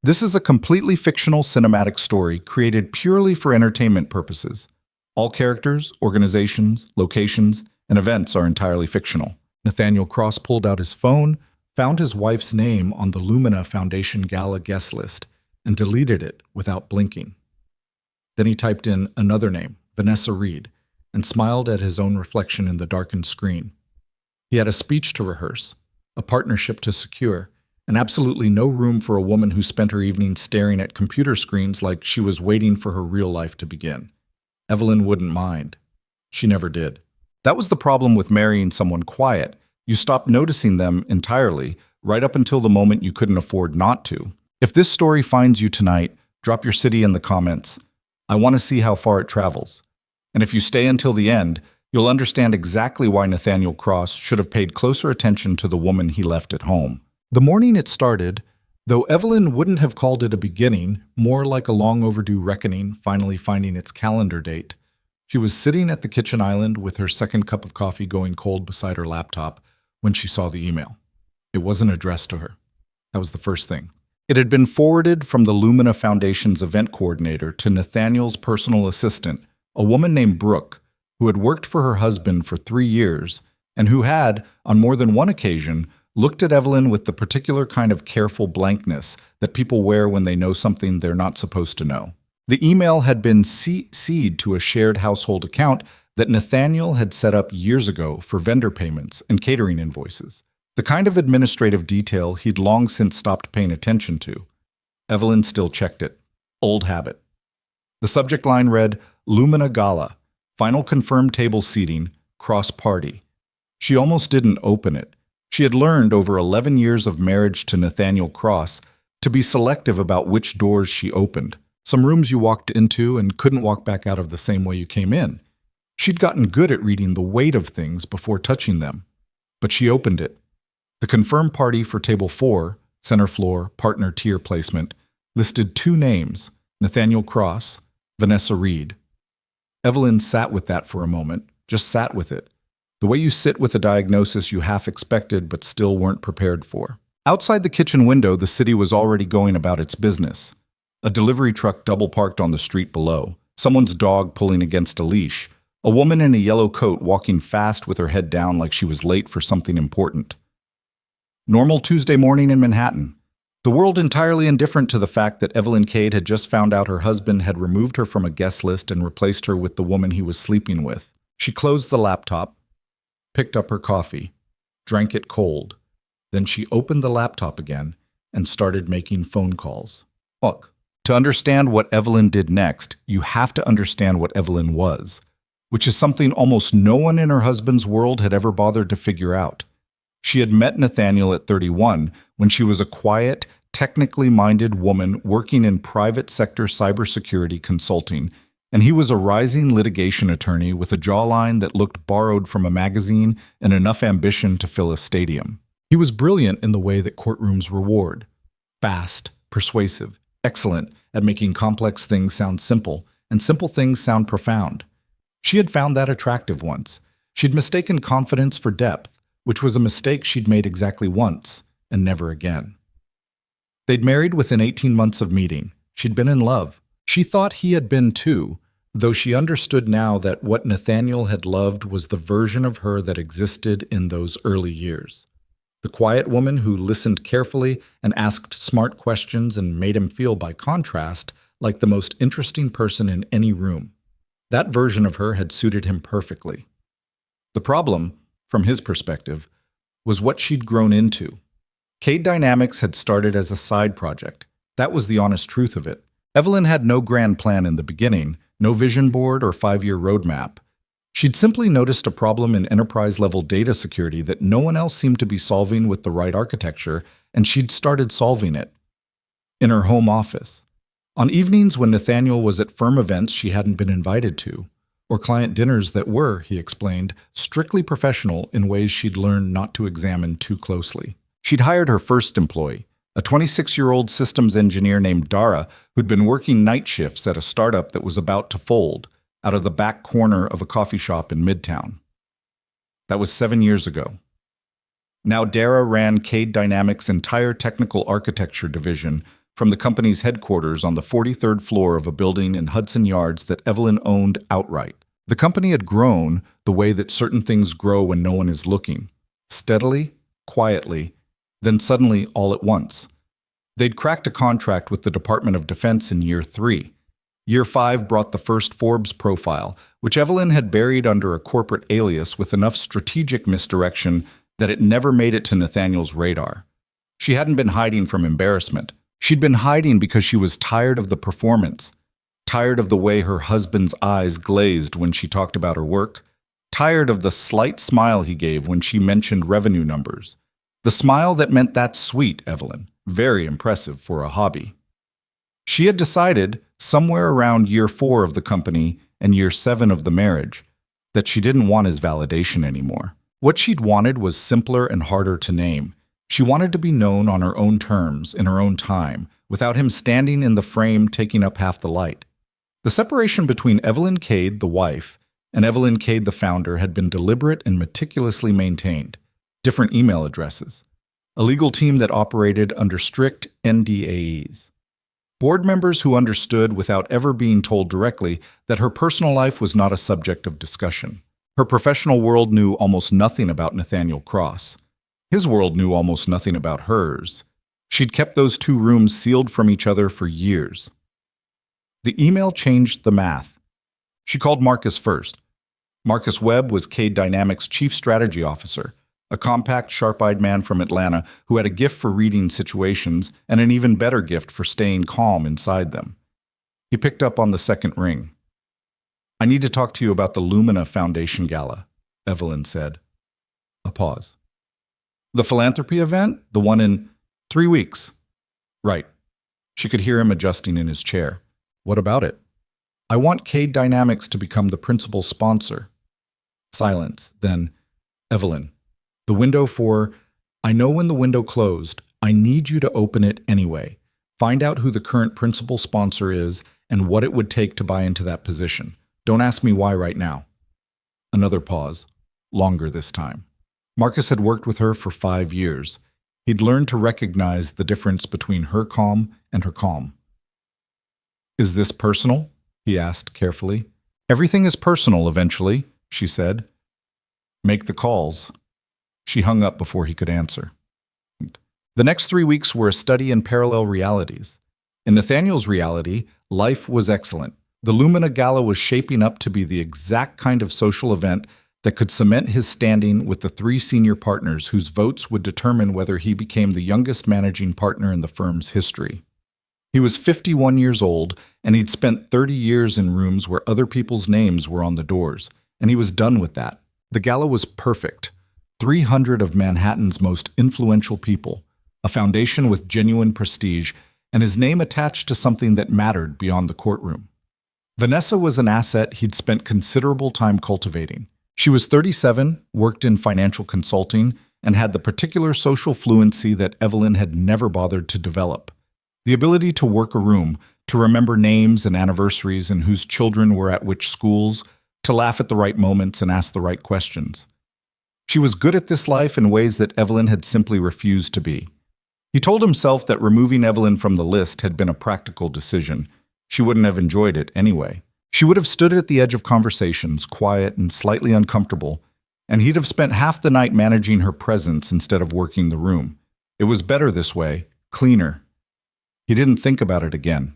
This is a completely fictional cinematic story created purely for entertainment purposes. All characters, organizations, locations, and events are entirely fictional. Nathaniel Cross pulled out his phone, found his wife's name on the Lumina Foundation Gala guest list, and deleted it without blinking. Then he typed in another name, Vanessa Reed, and smiled at his own reflection in the darkened screen. He had a speech to rehearse, a partnership to secure, and absolutely no room for a woman who spent her evenings staring at computer screens like she was waiting for her real life to begin. Evelyn wouldn't mind. She never did. That was the problem with marrying someone quiet. You stopped noticing them entirely, right up until the moment you couldn't afford not to. If this story finds you tonight, drop your city in the comments. I want to see how far it travels. And if you stay until the end, you'll understand exactly why Nathaniel Cross should have paid closer attention to the woman he left at home. The morning it started, though Evelyn wouldn't have called it a beginning, more like a long overdue reckoning finally finding its calendar date. She was sitting at the kitchen island with her second cup of coffee going cold beside her laptop when she saw the email. It wasn't addressed to her. That was the first thing. It had been forwarded from the Lumina Foundation's event coordinator to Nathaniel's personal assistant, a woman named Brooke, who had worked for her husband for 3 years and who had, on more than one occasion, looked at Evelyn with the particular kind of careful blankness that people wear when they know something they're not supposed to know. The email had been CC'd to a shared household account that Nathaniel had set up years ago for vendor payments and catering invoices, the kind of administrative detail he'd long since stopped paying attention to. Evelyn still checked it. Old habit. The subject line read, Lumina Gala, final confirmed table seating, cross party. She almost didn't open it. She had learned over 11 years of marriage to Nathaniel Cross to be selective about which doors she opened. Some rooms you walked into and couldn't walk back out of the same way you came in. She'd gotten good at reading the weight of things before touching them. But she opened it. The confirmed party for table 4, center floor, partner tier placement, listed 2 names, Nathaniel Cross, Vanessa Reed. Evelyn sat with that for a moment, just sat with it. The way you sit with a diagnosis you half expected but still weren't prepared for. Outside the kitchen window, the city was already going about its business. A delivery truck double parked on the street below, someone's dog pulling against a leash, a woman in a yellow coat walking fast with her head down like she was late for something important. Normal Tuesday morning in Manhattan. The world entirely indifferent to the fact that Evelyn Cade had just found out her husband had removed her from a guest list and replaced her with the woman he was sleeping with. She closed the laptop, picked up her coffee, drank it cold. Then she opened the laptop again and started making phone calls. Look, to understand what Evelyn did next, you have to understand what Evelyn was, which is something almost no one in her husband's world had ever bothered to figure out. She had met Nathaniel at 31 when she was a quiet, technically minded woman working in private sector cybersecurity consulting, and he was a rising litigation attorney with a jawline that looked borrowed from a magazine and enough ambition to fill a stadium. He was brilliant in the way that courtrooms reward. Fast, persuasive, excellent at making complex things sound simple, and simple things sound profound. She had found that attractive once. She'd mistaken confidence for depth, which was a mistake she'd made exactly once, and never again. They'd married within 18 months of meeting. She'd been in love. She thought he had been too, though she understood now that what Nathaniel had loved was the version of her that existed in those early years. The quiet woman who listened carefully and asked smart questions and made him feel, by contrast, like the most interesting person in any room. That version of her had suited him perfectly. The problem, from his perspective, was what she'd grown into. Cade Dynamics had started as a side project. That was the honest truth of it. Evelyn had no grand plan in the beginning, no vision board or 5-year roadmap. She'd simply noticed a problem in enterprise-level data security that no one else seemed to be solving with the right architecture, and she'd started solving it. In her home office. On evenings when Nathaniel was at firm events she hadn't been invited to, or client dinners that were, he explained, strictly professional in ways she'd learned not to examine too closely. She'd hired her first employee, a 26-year-old systems engineer named Dara who'd been working night shifts at a startup that was about to fold, out of the back corner of a coffee shop in Midtown. That was 7 years ago. Now Dara ran Cade Dynamics' entire technical architecture division from the company's headquarters on the 43rd floor of a building in Hudson Yards that Evelyn owned outright. The company had grown the way that certain things grow when no one is looking, steadily, quietly, then suddenly all at once. They'd cracked a contract with the Department of Defense in year 3. Year 5 brought the first Forbes profile, which Evelyn had buried under a corporate alias with enough strategic misdirection that it never made it to Nathaniel's radar. She hadn't been hiding from embarrassment. She'd been hiding because she was tired of the performance, tired of the way her husband's eyes glazed when she talked about her work, tired of the slight smile he gave when she mentioned revenue numbers. The smile that meant "That's sweet, Evelyn," very impressive for a hobby. She had decided, somewhere around year 4 of the company and year 7 of the marriage, that she didn't want his validation anymore. What she'd wanted was simpler and harder to name. She wanted to be known on her own terms, in her own time, without him standing in the frame taking up half the light. The separation between Evelyn Cade, the wife, and Evelyn Cade, the founder, had been deliberate and meticulously maintained. Different email addresses. A legal team that operated under strict NDAs. Board members who understood, without ever being told directly, that her personal life was not a subject of discussion. Her professional world knew almost nothing about Nathaniel Cross. His world knew almost nothing about hers. She'd kept those 2 rooms sealed from each other for years. The email changed the math. She called Marcus first. Marcus Webb was Cade Dynamics' chief strategy officer, a compact, sharp-eyed man from Atlanta who had a gift for reading situations and an even better gift for staying calm inside them. He picked up on the second ring. "I need to talk to you about the Lumina Foundation Gala," Evelyn said. A pause. "The philanthropy event? The one in 3 weeks?" "Right." She could hear him adjusting in his chair. "What about it?" "I want Cade Dynamics to become the principal sponsor." Silence. Then, "Evelyn, the window for, I know when the window closed. I need you to open it anyway. Find out who the current principal sponsor is and what it would take to buy into that position. Don't ask me why right now." Another pause. Longer this time. Marcus had worked with her for 5 years. He'd learned to recognize the difference between her calm and her calm. "Is this personal?" he asked carefully. "Everything is personal eventually," she said. "Make the calls." She hung up before he could answer. The next 3 weeks were a study in parallel realities. In Nathaniel's reality, life was excellent. The Lumina Gala was shaping up to be the exact kind of social event that could cement his standing with the 3 senior partners whose votes would determine whether he became the youngest managing partner in the firm's history. He was 51 years old, and he'd spent 30 years in rooms where other people's names were on the doors, and he was done with that. The gala was perfect. 300 of Manhattan's most influential people, a foundation with genuine prestige, and his name attached to something that mattered beyond the courtroom. Vanessa was an asset he'd spent considerable time cultivating. She was 37, worked in financial consulting, and had the particular social fluency that Evelyn had never bothered to develop. The ability to work a room, to remember names and anniversaries and whose children were at which schools, to laugh at the right moments and ask the right questions. She was good at this life in ways that Evelyn had simply refused to be. He told himself that removing Evelyn from the list had been a practical decision. She wouldn't have enjoyed it anyway. She would have stood at the edge of conversations, quiet and slightly uncomfortable, and he'd have spent half the night managing her presence instead of working the room. It was better this way, cleaner. He didn't think about it again.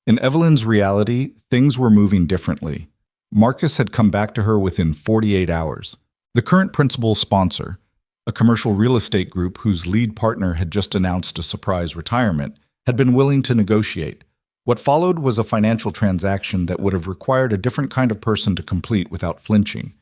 In Evelyn's reality, things were moving differently. Marcus had come back to her within 48 hours. The current principal sponsor, a commercial real estate group whose lead partner had just announced a surprise retirement, had been willing to negotiate. What followed was a financial transaction that would have required a different kind of person to complete without flinching.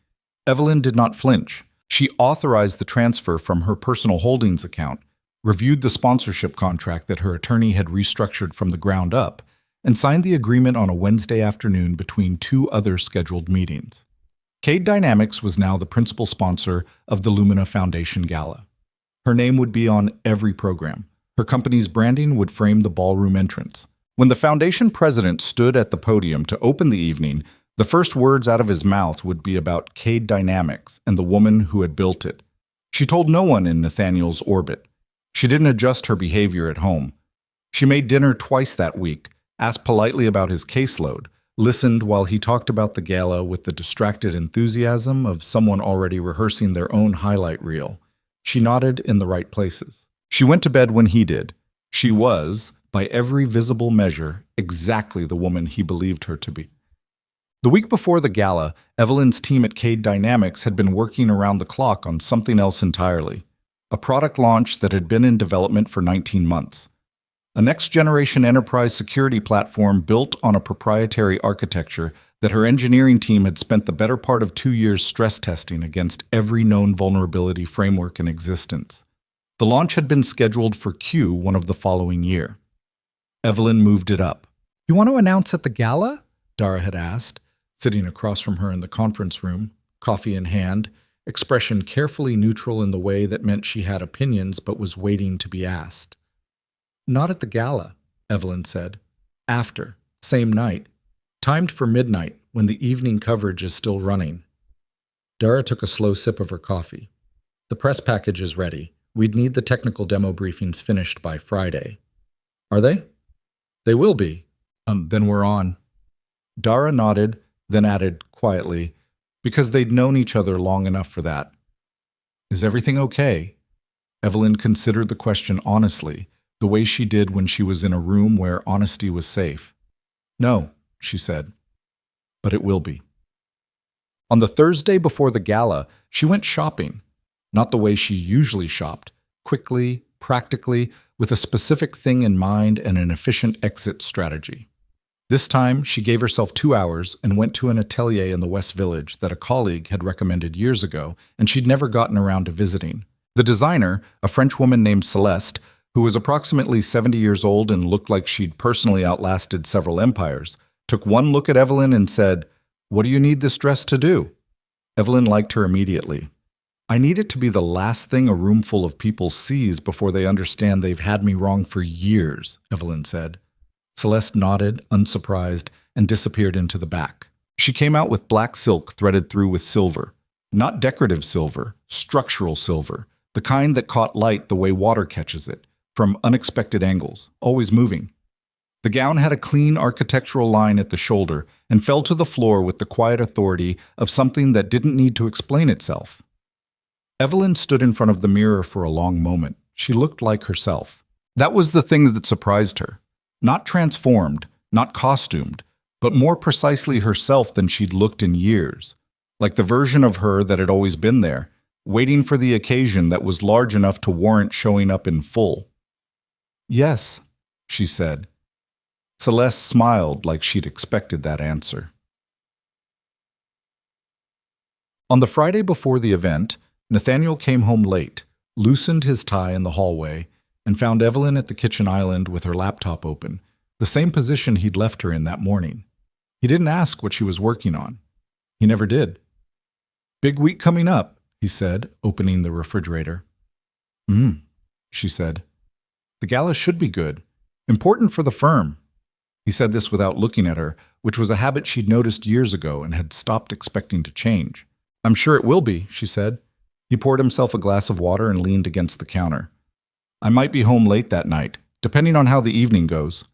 Evelyn did not flinch. She authorized the transfer from her personal holdings account, reviewed the sponsorship contract that her attorney had restructured from the ground up, and signed the agreement on a Wednesday afternoon between 2 other scheduled meetings. Cade Dynamics was now the principal sponsor of the Lumina Foundation Gala. Her name would be on every program. Her company's branding would frame the ballroom entrance. When the foundation president stood at the podium to open the evening, the first words out of his mouth would be about Cade Dynamics and the woman who had built it. She told no one in Nathaniel's orbit. She didn't adjust her behavior at home. She made dinner twice that week, asked politely about his caseload, listened while he talked about the gala with the distracted enthusiasm of someone already rehearsing their own highlight reel. She nodded in the right places. She went to bed when he did. She was, by every visible measure, exactly the woman he believed her to be. The week before the gala, Evelyn's team at Cade Dynamics had been working around the clock on something else entirely, a product launch that had been in development for 19 months. A next-generation enterprise security platform built on a proprietary architecture that her engineering team had spent the better part of 2 years stress testing against every known vulnerability framework in existence. The launch had been scheduled for Q1 of the following year. Evelyn moved it up. "You want to announce at the gala?" Dara had asked, sitting across from her in the conference room, coffee in hand, expression carefully neutral in the way that meant she had opinions but was waiting to be asked. "Not at the gala," Evelyn said. "After, same night. Timed for midnight, when the evening coverage is still running." Dara took a slow sip of her coffee. "The press package is ready. We'd need the technical demo briefings finished by Friday." "Are they?" "They will be." Then we're on." Dara nodded, then added quietly, because they'd known each other long enough for that. "Is everything okay?" Evelyn considered the question honestly, the way she did when she was in a room where honesty was safe. "No," she said, "but it will be." On the Thursday before the gala, she went shopping, not the way she usually shopped, quickly, practically, with a specific thing in mind and an efficient exit strategy. This time, she gave herself 2 hours and went to an atelier in the West Village that a colleague had recommended years ago, and she'd never gotten around to visiting. The designer, a French woman named Celeste, who was approximately 70 years old and looked like she'd personally outlasted several empires, took one look at Evelyn and said, "What do you need this dress to do?" Evelyn liked her immediately. "I need it to be the last thing a room full of people sees before they understand they've had me wrong for years," Evelyn said. Celeste nodded, unsurprised, and disappeared into the back. She came out with black silk threaded through with silver. Not decorative silver, structural silver, the kind that caught light the way water catches it, from unexpected angles, always moving. The gown had a clean architectural line at the shoulder and fell to the floor with the quiet authority of something that didn't need to explain itself. Evelyn stood in front of the mirror for a long moment. She looked like herself. That was the thing that surprised her. Not transformed, not costumed, but more precisely herself than she'd looked in years, like the version of her that had always been there, waiting for the occasion that was large enough to warrant showing up in full. "Yes," she said. Celeste smiled like she'd expected that answer. On the Friday before the event, Nathaniel came home late, loosened his tie in the hallway, and found Evelyn at the kitchen island with her laptop open, the same position he'd left her in that morning. He didn't ask what she was working on. He never did. "Big week coming up," he said, opening the refrigerator. She said. "The gala should be good. Important for the firm." He said this without looking at her, which was a habit she'd noticed years ago and had stopped expecting to change. "I'm sure it will be," she said. He poured himself a glass of water and leaned against the counter. "I might be home late that night, depending on how the evening goes."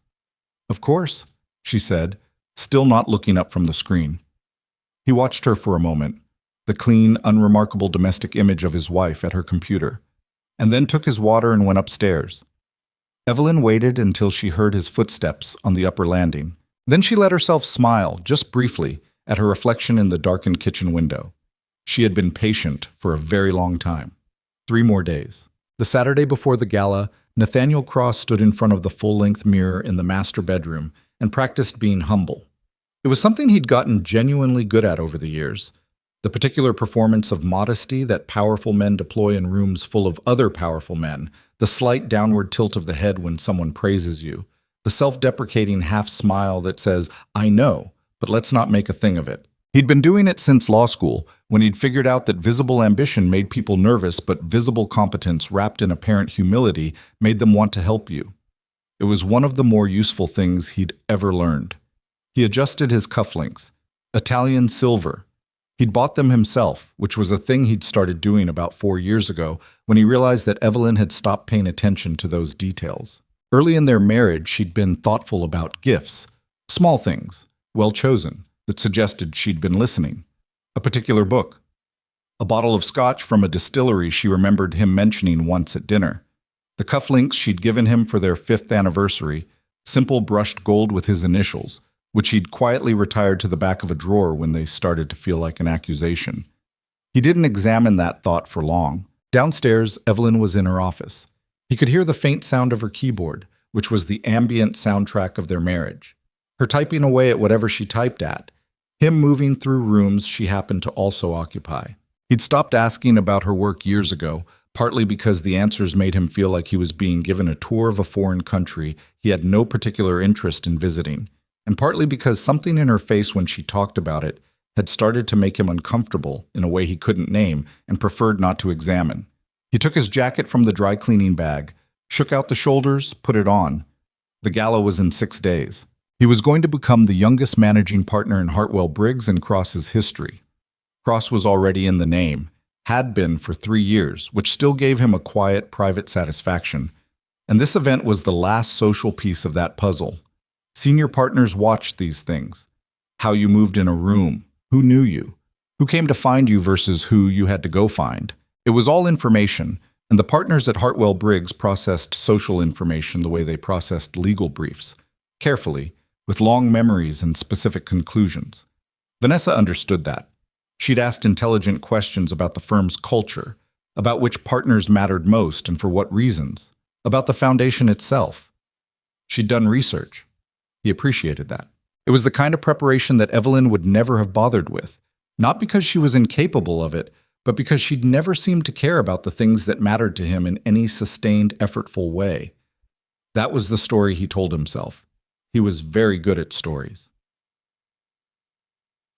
"Of course," she said, still not looking up from the screen. He watched her for a moment, the clean, unremarkable domestic image of his wife at her computer, and then took his water and went upstairs. Evelyn waited until she heard his footsteps on the upper landing. Then she let herself smile, just briefly, at her reflection in the darkened kitchen window. She had been patient for a very long time. 3 more days. The Saturday before the gala, Nathaniel Cross stood in front of the full-length mirror in the master bedroom and practiced being humble. It was something he'd gotten genuinely good at over the years, the particular performance of modesty that powerful men deploy in rooms full of other powerful men, the slight downward tilt of the head when someone praises you, the self-deprecating half smile that says, "I know, but let's not make a thing of it." He'd been doing it since law school, when he'd figured out that visible ambition made people nervous, but visible competence wrapped in apparent humility made them want to help you. It was one of the more useful things he'd ever learned. He adjusted his cufflinks. Italian silver. He'd bought them himself, which was a thing he'd started doing about 4 years ago when he realized that Evelyn had stopped paying attention to those details. Early in their marriage, she'd been thoughtful about gifts, small things, well chosen, that suggested she'd been listening. A particular book, a bottle of scotch from a distillery she remembered him mentioning once at dinner, the cufflinks she'd given him for their 5th anniversary, simple brushed gold with his initials, which he'd quietly retired to the back of a drawer when they started to feel like an accusation. He didn't examine that thought for long. Downstairs, Evelyn was in her office. He could hear the faint sound of her keyboard, which was the ambient soundtrack of their marriage. Her typing away at whatever she typed at, him moving through rooms she happened to also occupy. He'd stopped asking about her work years ago, partly because the answers made him feel like he was being given a tour of a foreign country he had no particular interest in visiting, and partly because something in her face when she talked about it had started to make him uncomfortable in a way he couldn't name and preferred not to examine. He took his jacket from the dry cleaning bag, shook out the shoulders, put it on. The gala was in 6 days. He was going to become the youngest managing partner in Hartwell Briggs and Cross's history. Cross was already in the name, had been for 3 years, which still gave him a quiet, private satisfaction. And this event was the last social piece of that puzzle. Senior partners watched these things. How you moved in a room, who knew you, who came to find you versus who you had to go find. It was all information, and the partners at Hartwell Briggs processed social information the way they processed legal briefs, carefully, with long memories and specific conclusions. Vanessa understood that. She'd asked intelligent questions about the firm's culture, about which partners mattered most and for what reasons, about the foundation itself. She'd done research. He appreciated that. It was the kind of preparation that Evelyn would never have bothered with, not because she was incapable of it, but because she'd never seemed to care about the things that mattered to him in any sustained, effortful way. That was the story he told himself. He was very good at stories.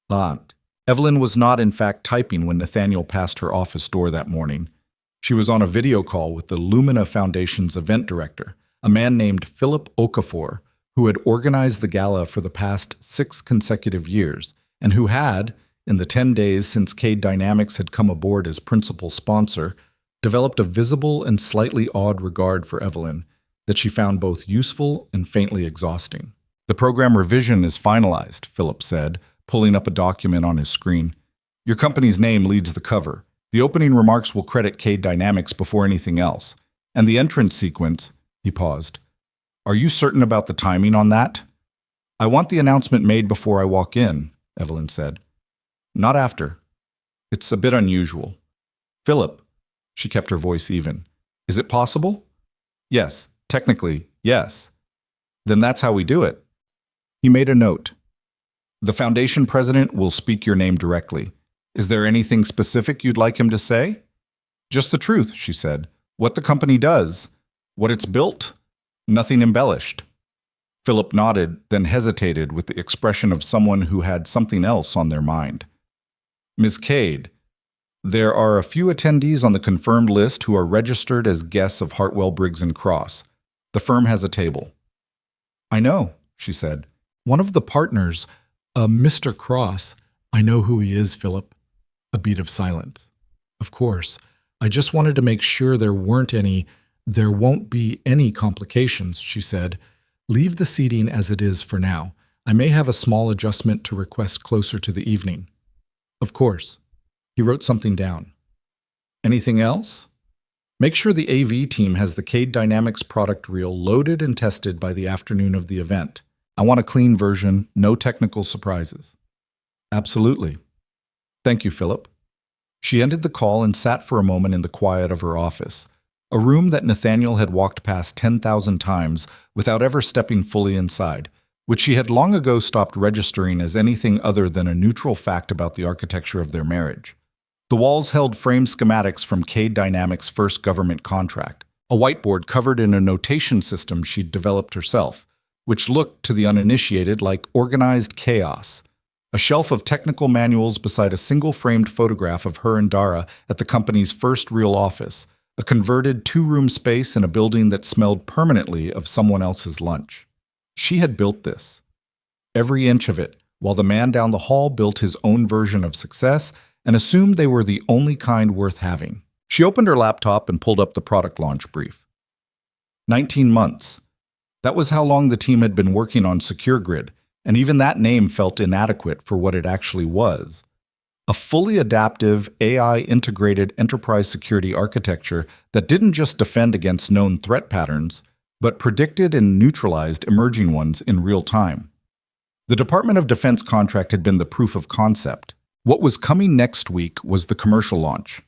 Evelyn was not, in fact, typing when Nathaniel passed her office door that morning. She was on a video call with the Lumina Foundation's event director, a man named Philip Okafor, who had organized the gala for the past 6 consecutive years, and who had, in the 10 days since Cade Dynamics had come aboard as principal sponsor, developed a visible and slightly awed regard for Evelyn that she found both useful and faintly exhausting. "The program revision is finalized," Philip said, pulling up a document on his screen. "Your company's name leads the cover. The opening remarks will credit Cade Dynamics before anything else. And the entrance sequence," he paused. "Are you certain about the timing on that?" "I want the announcement made before I walk in," Evelyn said. "Not after. It's a bit unusual." "Philip," she kept her voice even, "is it possible?" "Yes, technically, yes." "Then that's how we do it." He made a note. "The foundation president will speak your name directly. Is there anything specific you'd like him to say?" "Just the truth," she said. "What the company does. What it's built. Nothing embellished." Philip nodded, then hesitated with the expression of someone who had something else on their mind. "Ms. Cade, there are a few attendees on the confirmed list who are registered as guests of Hartwell Briggs & Cross. The firm has a table." "I know," she said. "One of the partners, Mr. Cross." "I know who he is, Philip." A beat of silence. "Of course. I just wanted to make sure there won't be any complications," she said. "Leave the seating as it is for now. I may have a small adjustment to request closer to the evening." "Of course." He wrote something down. "Anything else? Make sure the AV team has the Cade Dynamics product reel loaded and tested by the afternoon of the event. I want a clean version, no technical surprises." "Absolutely." "Thank you, Philip." She ended the call and sat for a moment in the quiet of her office, a room that Nathaniel had walked past 10,000 times without ever stepping fully inside, which she had long ago stopped registering as anything other than a neutral fact about the architecture of their marriage. The walls held framed schematics from Cade Dynamics' first government contract, a whiteboard covered in a notation system she'd developed herself, which looked to the uninitiated like organized chaos, a shelf of technical manuals beside a single-framed photograph of her and Dara at the company's first real office, a converted 2-room space in a building that smelled permanently of someone else's lunch. She had built this. Every inch of it, while the man down the hall built his own version of success and assumed they were the only kind worth having. She opened her laptop and pulled up the product launch brief. 19 months. That was how long the team had been working on Secure Grid, and even that name felt inadequate for what it actually was. A fully adaptive, AI-integrated enterprise security architecture that didn't just defend against known threat patterns, but predicted and neutralized emerging ones in real time. The Department of Defense contract had been the proof of concept. What was coming next week was the commercial launch,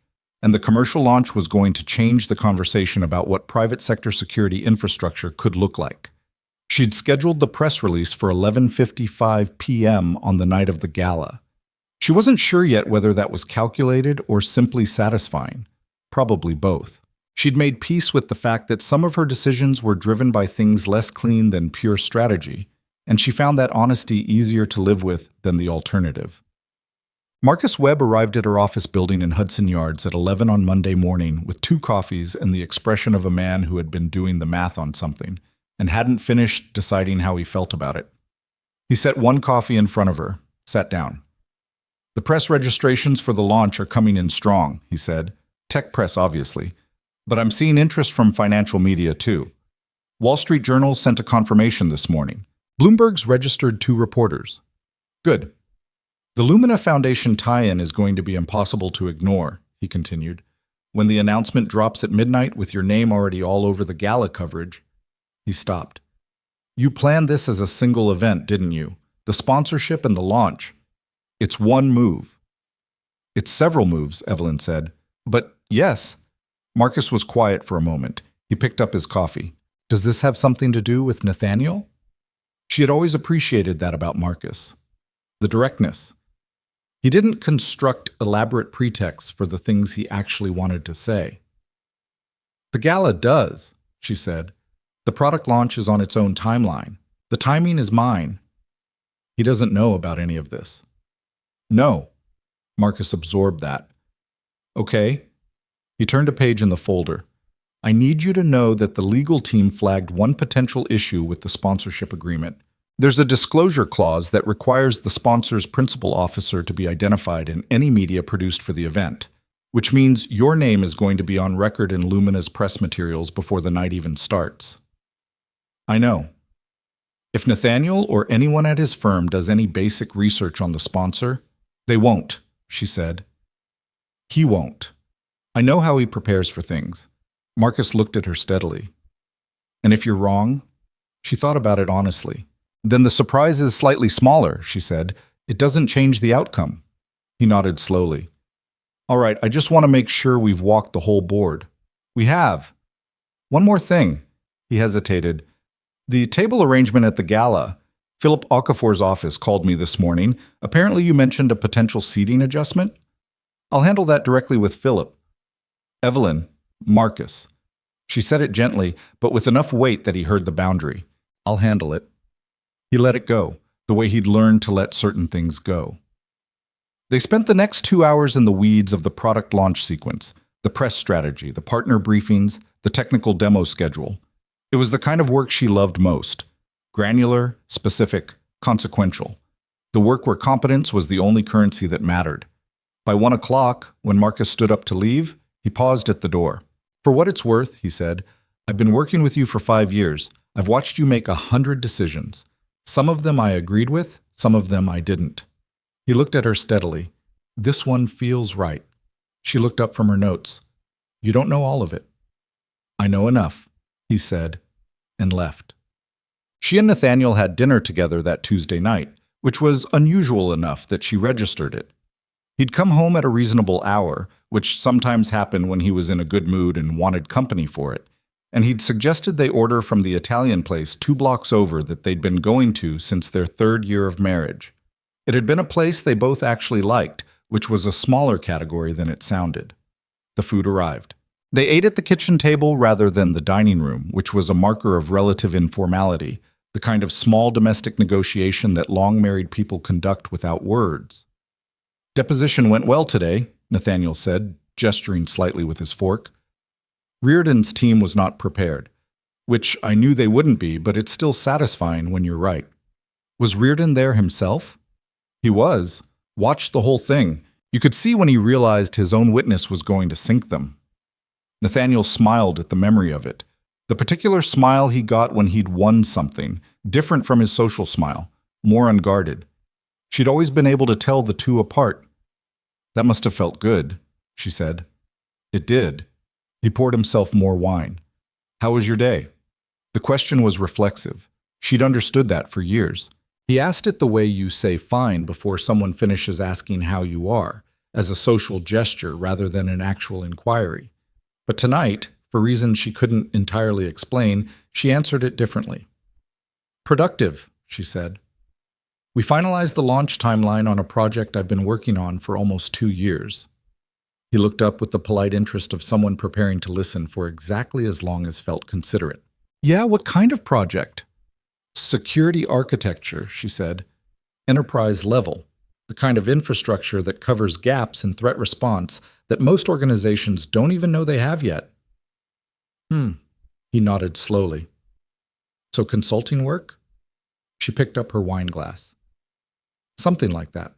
and the commercial launch was going to change the conversation about what private sector security infrastructure could look like. She'd scheduled the press release for 11:55 p.m. on the night of the gala. She wasn't sure yet whether that was calculated or simply satisfying. Probably both. She'd made peace with the fact that some of her decisions were driven by things less clean than pure strategy, and she found that honesty easier to live with than the alternative. Marcus Webb arrived at her office building in Hudson Yards at 11 on Monday morning with 2 coffees and the expression of a man who had been doing the math on something and hadn't finished deciding how he felt about it. He set 1 coffee in front of her, sat down. "The press registrations for the launch are coming in strong," he said. "Tech press, obviously. But I'm seeing interest from financial media, too. Wall Street Journal sent a confirmation this morning. Bloomberg's registered 2 reporters. Good. The Lumina Foundation tie-in is going to be impossible to ignore," he continued. "When the announcement drops at midnight with your name already all over the gala coverage." He stopped. "You planned this as a single event, didn't you? The sponsorship and the launch. It's one move." "It's several moves," Evelyn said. "But yes." Marcus was quiet for a moment. He picked up his coffee. "Does this have something to do with Nathaniel?" She had always appreciated that about Marcus. The directness. He didn't construct elaborate pretexts for the things he actually wanted to say. "The gala does," she said. "The product launch is on its own timeline. The timing is mine." He doesn't know about any of this. "No." Marcus absorbed that. "Okay." He turned a page in the folder. "I need you to know that the legal team flagged one potential issue with the sponsorship agreement. There's a disclosure clause that requires the sponsor's principal officer to be identified in any media produced for the event, which means your name is going to be on record in Lumina's press materials before the night even starts." "I know. If Nathaniel or anyone at his firm does any basic research on the sponsor, they won't," she said. "He won't. I know how he prepares for things." Marcus looked at her steadily. "And if you're wrong?" She thought about it honestly. "Then the surprise is slightly smaller," she said. "It doesn't change the outcome." He nodded slowly. "All right, I just want to make sure we've walked the whole board." "We have." "One more thing." He hesitated. "The table arrangement at the gala. Philip Okafor's office called me this morning. Apparently you mentioned a potential seating adjustment." "I'll handle that directly with Philip." "Evelyn, Marcus." She said it gently, but with enough weight that he heard the boundary. "I'll handle it." He let it go, the way he'd learned to let certain things go. They spent the next 2 hours in the weeds of the product launch sequence, the press strategy, the partner briefings, the technical demo schedule. It was the kind of work she loved most. Granular, specific, consequential. The work where competence was the only currency that mattered. By 1 o'clock, when Marcus stood up to leave, he paused at the door. "For what it's worth," he said, "I've been working with you for 5 years. I've watched you make 100 decisions. Some of them I agreed with, some of them I didn't." He looked at her steadily. "This one feels right." She looked up from her notes. "You don't know all of it." "I know enough," he said, and left. She and Nathaniel had dinner together that Tuesday night, which was unusual enough that she registered it. He'd come home at a reasonable hour, which sometimes happened when he was in a good mood and wanted company for it, and he'd suggested they order from the Italian place 2 blocks over that they'd been going to since their 3rd year of marriage. It had been a place they both actually liked, which was a smaller category than it sounded. The food arrived. They ate at the kitchen table rather than the dining room, which was a marker of relative informality, the kind of small domestic negotiation that long-married people conduct without words. "Deposition went well today," Nathaniel said, gesturing slightly with his fork. Reardon's team was not prepared, which I knew they wouldn't be, but it's still satisfying when you're right. Was Reardon there himself? He was. Watched the whole thing. You could see when he realized his own witness was going to sink them. Nathaniel smiled at the memory of it. The particular smile he got when he'd won something, different from his social smile, more unguarded. She'd always been able to tell the two apart. That must have felt good, she said. It did. He poured himself more wine. How was your day? The question was reflexive. She'd understood that for years. He asked it the way you say fine before someone finishes asking how you are, as a social gesture rather than an actual inquiry. But tonight, for reasons she couldn't entirely explain, she answered it differently. Productive, she said. We finalized the launch timeline on a project I've been working on for almost 2 years. He looked up with the polite interest of someone preparing to listen for exactly as long as felt considerate. Yeah, what kind of project? Security architecture, she said. Enterprise level. The kind of infrastructure that covers gaps in threat response that most organizations don't even know they have yet. He nodded slowly. So consulting work? She picked up her wine glass. Something like that.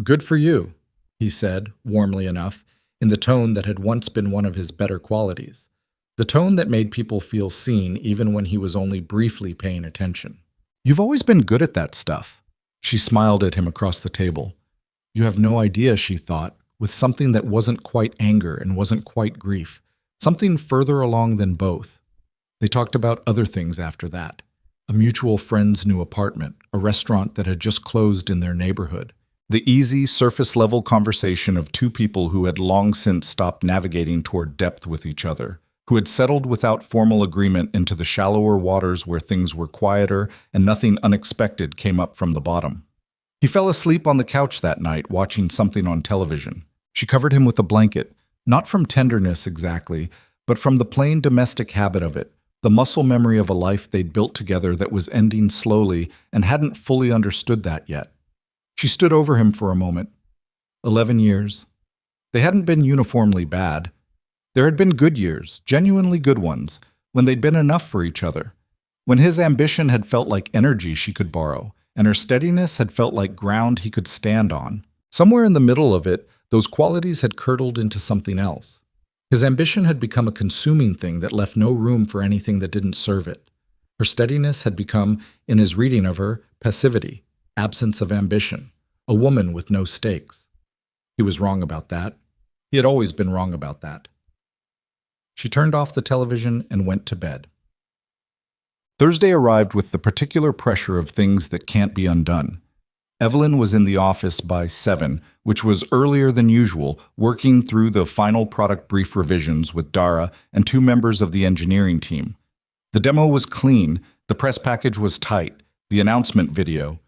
Good for you, he said, warmly enough, in the tone that had once been one of his better qualities. The tone that made people feel seen even when he was only briefly paying attention. You've always been good at that stuff. She smiled at him across the table. You have no idea, she thought, with something that wasn't quite anger and wasn't quite grief. Something further along than both. They talked about other things after that. A mutual friend's new apartment, a restaurant that had just closed in their neighborhood. The easy, surface-level conversation of two people who had long since stopped navigating toward depth with each other, who had settled without formal agreement into the shallower waters where things were quieter and nothing unexpected came up from the bottom. He fell asleep on the couch that night watching something on television. She covered him with a blanket, not from tenderness exactly, but from the plain domestic habit of it, the muscle memory of a life they'd built together that was ending slowly and hadn't fully understood that yet. She stood over him for a moment. 11 years. They hadn't been uniformly bad. There had been good years, genuinely good ones, when they'd been enough for each other, when his ambition had felt like energy she could borrow, and her steadiness had felt like ground he could stand on. Somewhere in the middle of it, those qualities had curdled into something else. His ambition had become a consuming thing that left no room for anything that didn't serve it. Her steadiness had become, in his reading of her, passivity, absence of ambition, a woman with no stakes. He was wrong about that. He had always been wrong about that. She turned off the television and went to bed. Thursday arrived with the particular pressure of things that can't be undone. Evelyn was in the office by 7, which was earlier than usual, working through the final product brief revisions with Dara and 2 members of the engineering team. The demo was clean, the press package was tight, the announcement video,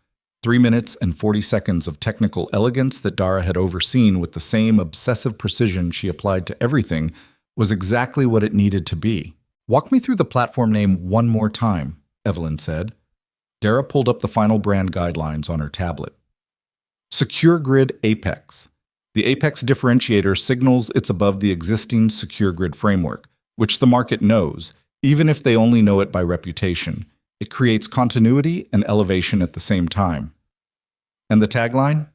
3 minutes and 40 seconds of technical elegance that Dara had overseen with the same obsessive precision she applied to everything, was exactly what it needed to be. Walk me through the platform name one more time, Evelyn said. Dara pulled up the final brand guidelines on her tablet. Secure Grid Apex. The Apex differentiator signals it's above the existing Secure Grid framework, which the market knows, even if they only know it by reputation. It creates continuity and elevation at the same time. And the tagline?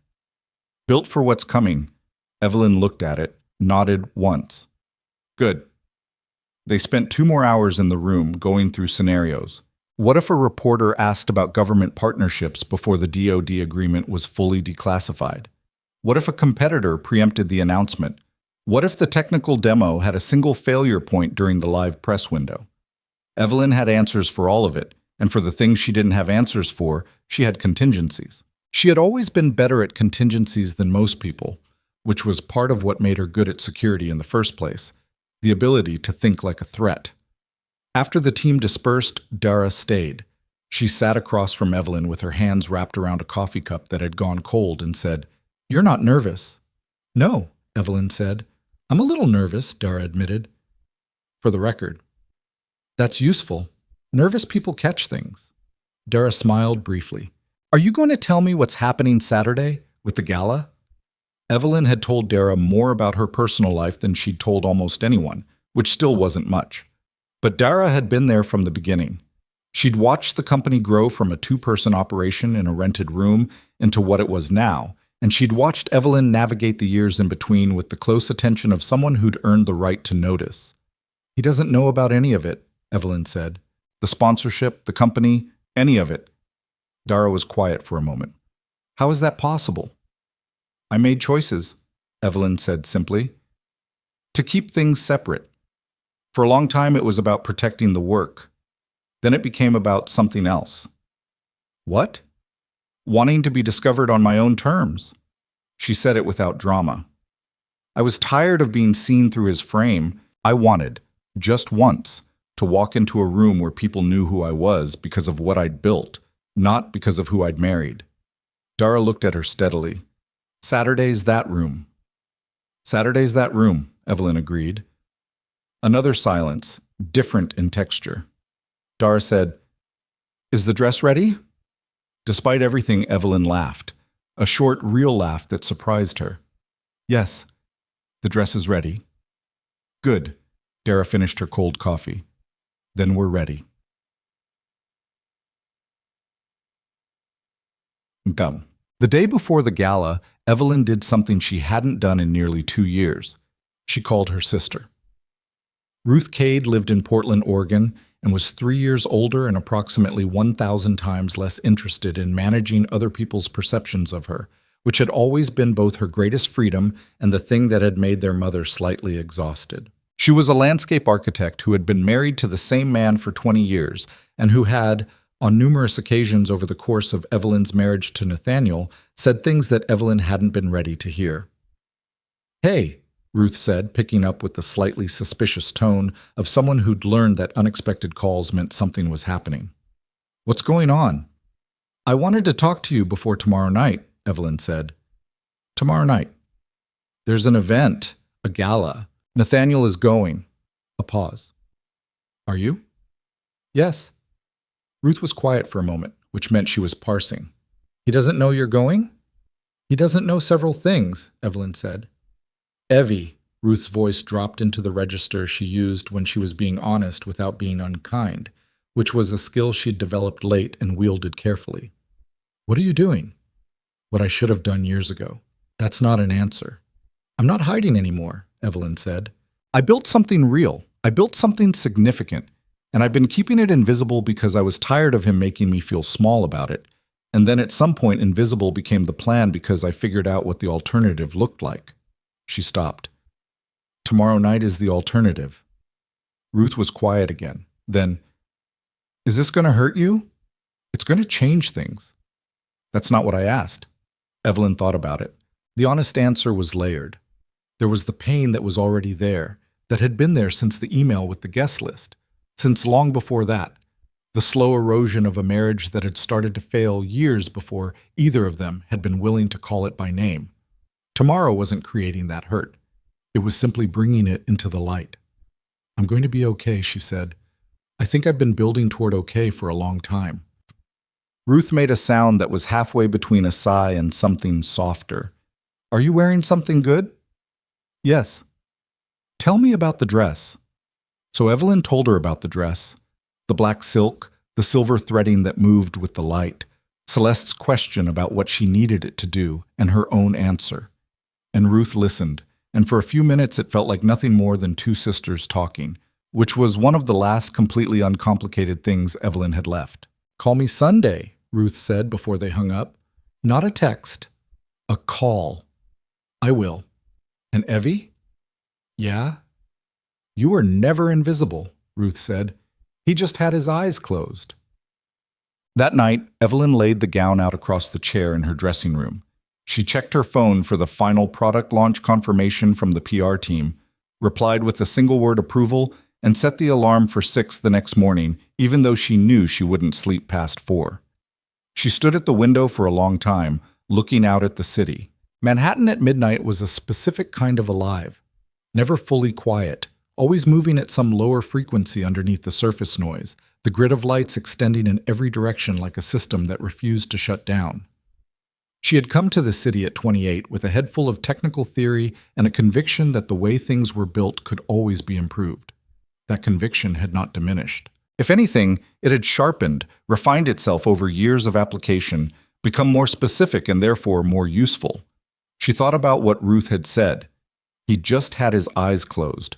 Built for what's coming. Evelyn looked at it, nodded once. Good. They spent 2 more hours in the room going through scenarios. What if a reporter asked about government partnerships before the DoD agreement was fully declassified? What if a competitor preempted the announcement? What if the technical demo had a single failure point during the live press window? Evelyn had answers for all of it, and for the things she didn't have answers for, she had contingencies. She had always been better at contingencies than most people, which was part of what made her good at security in the first place, the ability to think like a threat. After the team dispersed, Dara stayed. She sat across from Evelyn with her hands wrapped around a coffee cup that had gone cold and said, "You're not nervous." "No," Evelyn said. "I'm a little nervous," Dara admitted. "For the record." "That's useful. Nervous people catch things." Dara smiled briefly. "Are you going to tell me what's happening Saturday with the gala?" Evelyn had told Dara more about her personal life than she'd told almost anyone, which still wasn't much. But Dara had been there from the beginning. She'd watched the company grow from a 2-person operation in a rented room into what it was now, and she'd watched Evelyn navigate the years in between with the close attention of someone who'd earned the right to notice. He doesn't know about any of it, Evelyn said. The sponsorship, the company, any of it. Dara was quiet for a moment. How is that possible? I made choices, Evelyn said simply. To keep things separate. For a long time it was about protecting the work. Then it became about something else. What? Wanting to be discovered on my own terms. She said it without drama. I was tired of being seen through his frame. I wanted, just once, to walk into a room where people knew who I was because of what I'd built, not because of who I'd married. Dara looked at her steadily. Saturday's that room. Saturday's that room, Evelyn agreed. Another silence, different in texture. Dara said, Is the dress ready? Despite everything, Evelyn laughed, a short, real laugh that surprised her. Yes, the dress is ready. Good. Dara finished her cold coffee. Then we're ready. Come. The day before the gala, Evelyn did something she hadn't done in nearly 2 years. She called her sister. Ruth Cade lived in Portland, Oregon, and was 3 years older and approximately 1,000 times less interested in managing other people's perceptions of her, which had always been both her greatest freedom and the thing that had made their mother slightly exhausted. She was a landscape architect who had been married to the same man for 20 years and who had, on numerous occasions over the course of Evelyn's marriage to Nathaniel, said things that Evelyn hadn't been ready to hear. Hey, Ruth said, picking up with the slightly suspicious tone of someone who'd learned that unexpected calls meant something was happening. What's going on? I wanted to talk to you before tomorrow night, Evelyn said. Tomorrow night. There's an event, a gala. Nathaniel is going. A pause. Are you? Yes. Ruth was quiet for a moment, which meant she was parsing. He doesn't know you're going? He doesn't know several things, Evelyn said. Evie, Ruth's voice dropped into the register she used when she was being honest without being unkind, which was a skill she'd developed late and wielded carefully. What are you doing? What I should have done years ago. That's not an answer. I'm not hiding anymore, Evelyn said. I built something real. I built something significant, and I've been keeping it invisible because I was tired of him making me feel small about it. And then at some point, invisible became the plan because I figured out what the alternative looked like. She stopped. Tomorrow night is the alternative. Ruth was quiet again. Then, is this going to hurt you? It's going to change things. That's not what I asked. Evelyn thought about it. The honest answer was layered. There was the pain that was already there, that had been there since the email with the guest list, since long before that, the slow erosion of a marriage that had started to fail years before either of them had been willing to call it by name. Tomorrow wasn't creating that hurt. It was simply bringing it into the light. I'm going to be okay, she said. I think I've been building toward okay for a long time. Ruth made a sound that was halfway between a sigh and something softer. Are you wearing something good? Yes. Tell me about the dress. So Evelyn told her about the dress. The black silk, the silver threading that moved with the light, Celeste's question about what she needed it to do, and her own answer. And Ruth listened, and for a few minutes it felt like nothing more than two sisters talking, which was one of the last completely uncomplicated things Evelyn had left. Call me Sunday, Ruth said before they hung up. Not a text. A call. I will. And Evie? Yeah? You were never invisible, Ruth said. He just had his eyes closed. That night, Evelyn laid the gown out across the chair in her dressing room. She checked her phone for the final product launch confirmation from the PR team, replied with a single-word approval, and set the alarm for 6 the next morning, even though she knew she wouldn't sleep past 4. She stood at the window for a long time, looking out at the city. Manhattan at midnight was a specific kind of alive, never fully quiet, always moving at some lower frequency underneath the surface noise, the grid of lights extending in every direction like a system that refused to shut down. She had come to the city at 28 with a head full of technical theory and a conviction that the way things were built could always be improved. That conviction had not diminished. If anything, it had sharpened, refined itself over years of application, become more specific and therefore more useful. She thought about what Ruth had said. He just had his eyes closed.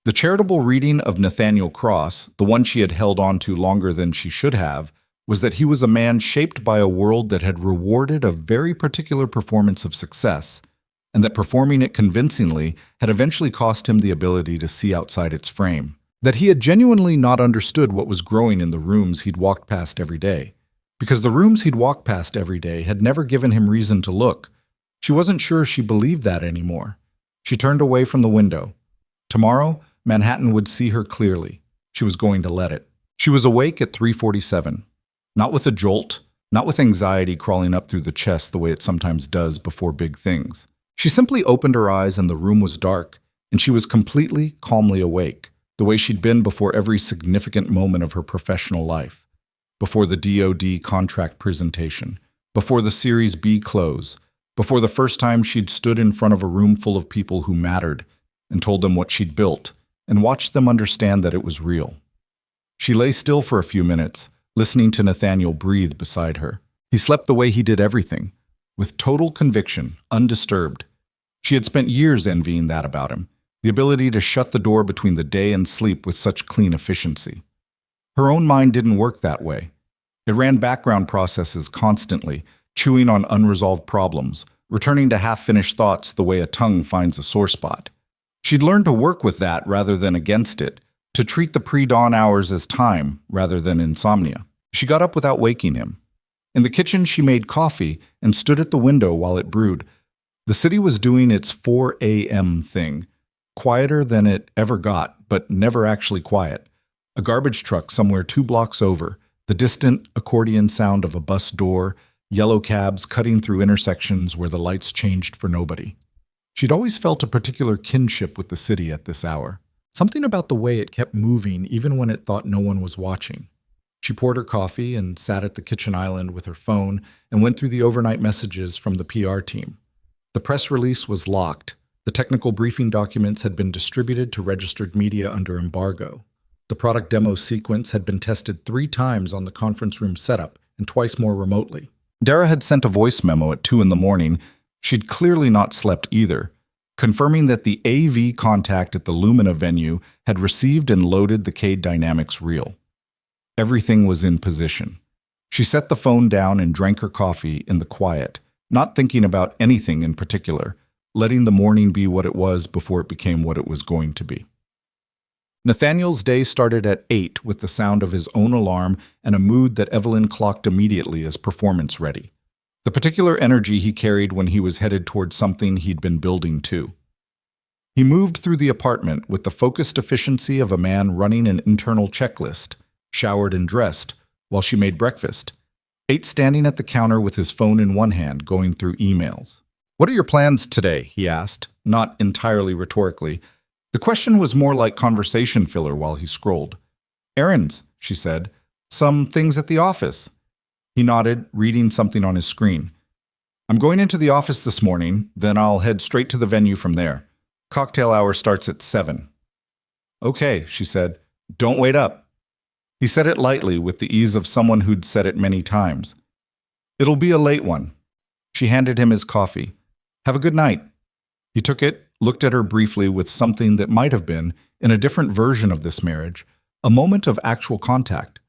The charitable reading of Nathaniel Cross, the one she had held on to longer than she should have, was that he was a man shaped by a world that had rewarded a very particular performance of success, and that performing it convincingly had eventually cost him the ability to see outside its frame. That he had genuinely not understood what was growing in the rooms he'd walked past every day. Because the rooms he'd walked past every day had never given him reason to look. She wasn't sure she believed that anymore. She turned away from the window. Tomorrow, Manhattan would see her clearly. She was going to let it. She was awake at 3:47. Not with a jolt, not with anxiety crawling up through the chest the way it sometimes does before big things. She simply opened her eyes and the room was dark, and she was completely, calmly awake, the way she'd been before every significant moment of her professional life. Before the DoD contract presentation, before the Series B close, before the first time she'd stood in front of a room full of people who mattered and told them what she'd built and watched them understand that it was real. She lay still for a few minutes, listening to Nathaniel breathe beside her. He slept the way he did everything, with total conviction, undisturbed. She had spent years envying that about him, the ability to shut the door between the day and sleep with such clean efficiency. Her own mind didn't work that way. It ran background processes constantly, chewing on unresolved problems, returning to half-finished thoughts the way a tongue finds a sore spot. She'd learned to work with that rather than against it, to treat the pre-dawn hours as time rather than insomnia. She got up without waking him. In the kitchen, she made coffee and stood at the window while it brewed. The city was doing its 4 a.m. thing, quieter than it ever got, but never actually quiet. A garbage truck somewhere 2 blocks over, the distant accordion sound of a bus door, yellow cabs cutting through intersections where the lights changed for nobody. She'd always felt a particular kinship with the city at this hour. Something about the way it kept moving even when it thought no one was watching. She poured her coffee and sat at the kitchen island with her phone and went through the overnight messages from the PR team. The press release was locked. The technical briefing documents had been distributed to registered media under embargo. The product demo sequence had been tested 3 times on the conference room setup and twice more remotely. Dara had sent a voice memo at 2 in the morning. She'd clearly not slept either, confirming that the AV contact at the Lumina venue had received and loaded the Cade Dynamics reel. Everything was in position. She set the phone down and drank her coffee in the quiet, not thinking about anything in particular, letting the morning be what it was before it became what it was going to be. Nathaniel's day started at 8 with the sound of his own alarm and a mood that Evelyn clocked immediately as performance ready. The particular energy he carried when he was headed toward something he'd been building too. He moved through the apartment with the focused efficiency of a man running an internal checklist, showered and dressed, while she made breakfast, ate standing at the counter with his phone in one hand going through emails. "What are your plans today?" he asked, not entirely rhetorically. The question was more like conversation filler while he scrolled. "Errands," she said. "Some things at the office." He nodded, reading something on his screen. "I'm going into the office this morning, then I'll head straight to the venue from there. Cocktail hour starts at 7. "Okay," she said. "Don't wait up." He said it lightly with the ease of someone who'd said it many times. "It'll be a late one." She handed him his coffee. "Have a good night." He took it, looked at her briefly with something that might have been, in a different version of this marriage, a moment of actual contact.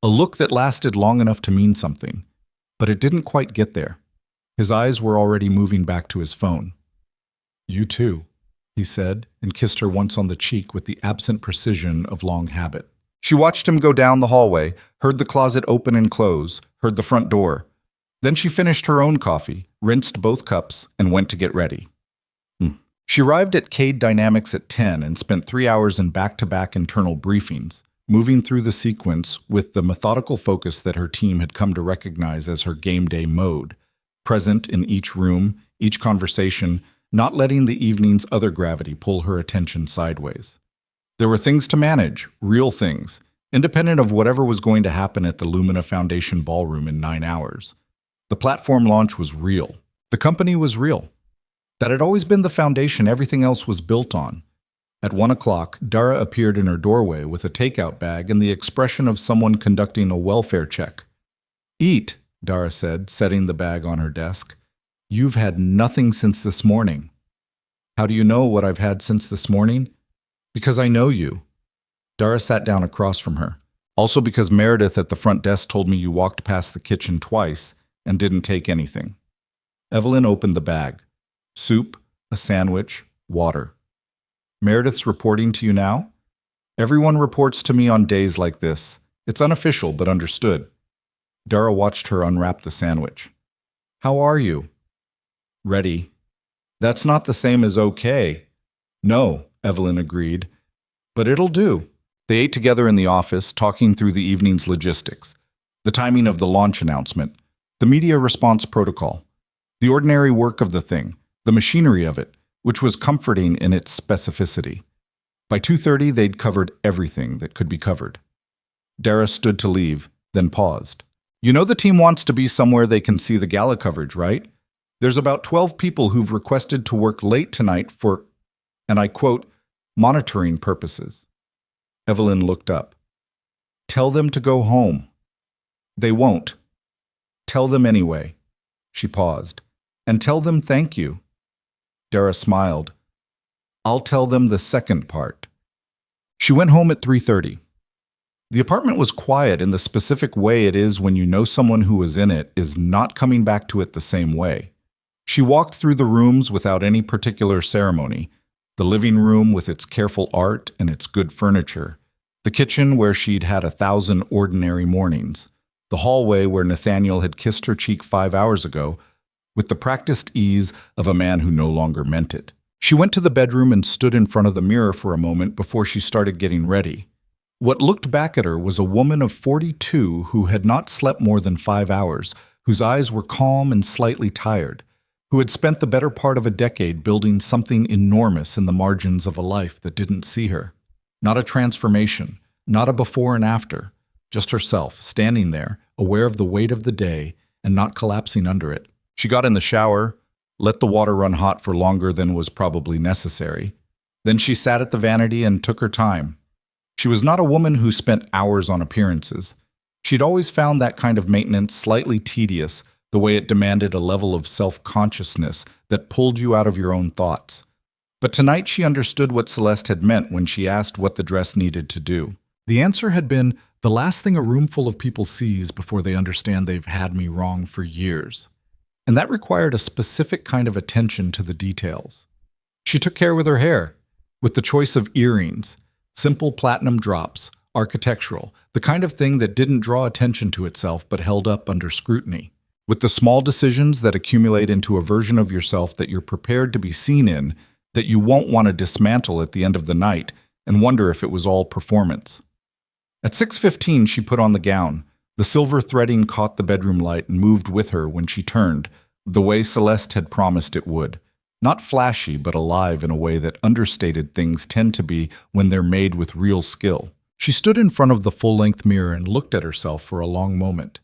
A look that lasted long enough to mean something. But it didn't quite get there. His eyes were already moving back to his phone. "You too," he said, and kissed her once on the cheek with the absent precision of long habit. She watched him go down the hallway, heard the closet open and close, heard the front door. Then she finished her own coffee, rinsed both cups, and went to get ready. She arrived at Cade Dynamics at 10 and spent 3 hours in back-to-back internal briefings, moving through the sequence with the methodical focus that her team had come to recognize as her game day mode, present in each room, each conversation, not letting the evening's other gravity pull her attention sideways. There were things to manage, real things, independent of whatever was going to happen at the Lumina Foundation ballroom in 9 hours. The platform launch was real. The company was real. That had always been the foundation everything else was built on. At 1 o'clock, Dara appeared in her doorway with a takeout bag and the expression of someone conducting a welfare check. "Eat," Dara said, setting the bag on her desk. "You've had nothing since this morning." "How do you know what I've had since this morning?" Because I know you. Dara sat down across from her. Also because Meredith at the front desk told me you walked past the kitchen twice and didn't take anything. Evelyn opened the bag. Soup, a sandwich, water. Meredith's reporting to you now? Everyone reports to me on days like this. It's unofficial, but understood. Dara watched her unwrap the sandwich. How are you? Ready. That's not the same as okay. No, Evelyn agreed. But it'll do. They ate together in the office, talking through the evening's logistics, the timing of the launch announcement, the media response protocol, the ordinary work of the thing, the machinery of it, which was comforting in its specificity. By 2:30, they'd covered everything that could be covered. Dara stood to leave, then paused. You know the team wants to be somewhere they can see the gala coverage, right? There's about 12 people who've requested to work late tonight for, and I quote, monitoring purposes. Evelyn looked up. Tell them to go home. They won't. Tell them anyway. She paused. And tell them thank you. Dara smiled. I'll tell them the second part. She went home at 3:30. The apartment was quiet in the specific way it is when you know someone who was in it is not coming back to it the same way. She walked through the rooms without any particular ceremony. The living room with its careful art and its good furniture. The kitchen where she'd had 1,000 ordinary mornings. The hallway where Nathaniel had kissed her cheek 5 hours ago, with the practiced ease of a man who no longer meant it. She went to the bedroom and stood in front of the mirror for a moment before she started getting ready. What looked back at her was a woman of 42 who had not slept more than 5 hours, whose eyes were calm and slightly tired, who had spent the better part of a decade building something enormous in the margins of a life that didn't see her. Not a transformation, not a before and after, just herself, standing there, aware of the weight of the day and not collapsing under it. She got in the shower, let the water run hot for longer than was probably necessary. Then she sat at the vanity and took her time. She was not a woman who spent hours on appearances. She'd always found that kind of maintenance slightly tedious, the way it demanded a level of self-consciousness that pulled you out of your own thoughts. But tonight she understood what Celeste had meant when she asked what the dress needed to do. The answer had been, the last thing a room full of people sees before they understand they've had me wrong for years. And that required a specific kind of attention to the details. She took care with her hair, with the choice of earrings, simple platinum drops, architectural, the kind of thing that didn't draw attention to itself but held up under scrutiny. With the small decisions that accumulate into a version of yourself that you're prepared to be seen in, that you won't want to dismantle at the end of the night and wonder if it was all performance. At 6:15, she put on the gown. The silver threading caught the bedroom light and moved with her when she turned, the way Celeste had promised it would. Not flashy, but alive in a way that understated things tend to be when they're made with real skill. She stood in front of the full-length mirror and looked at herself for a long moment.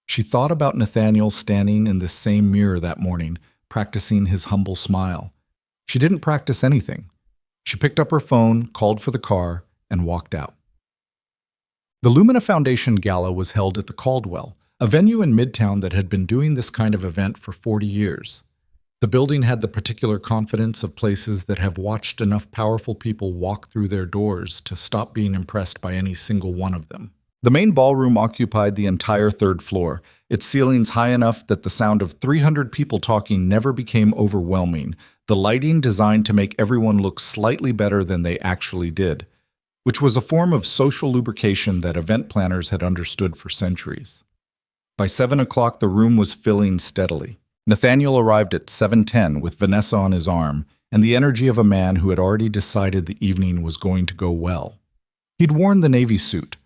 She thought about Nathaniel standing in this same mirror that morning, practicing his humble smile. She didn't practice anything. She picked up her phone, called for the car, and walked out. The Lumina Foundation Gala was held at the Caldwell, a venue in Midtown that had been doing this kind of event for 40 years. The building had the particular confidence of places that have watched enough powerful people walk through their doors to stop being impressed by any single one of them. The main ballroom occupied the entire third floor, its ceilings high enough that the sound of 300 people talking never became overwhelming, the lighting designed to make everyone look slightly better than they actually did, which was a form of social lubrication that event planners had understood for centuries. By 7 o'clock, the room was filling steadily. Nathaniel arrived at 7:10 with Vanessa on his arm and the energy of a man who had already decided the evening was going to go well. He'd worn the navy suit,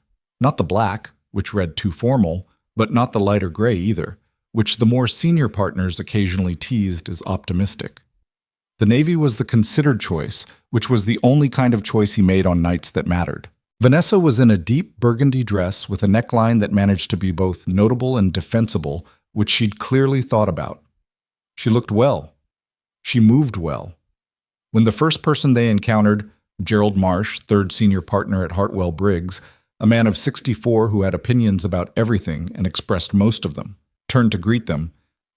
not the black, which read too formal, but not the lighter gray either, which the more senior partners occasionally teased as optimistic. The navy was the considered choice, which was the only kind of choice he made on nights that mattered. Vanessa was in a deep burgundy dress with a neckline that managed to be both notable and defensible, which she'd clearly thought about. She looked well. She moved well. When the first person they encountered, Gerald Marsh, third senior partner at Hartwell Briggs, a man of 64 who had opinions about everything and expressed most of them, turned to greet them,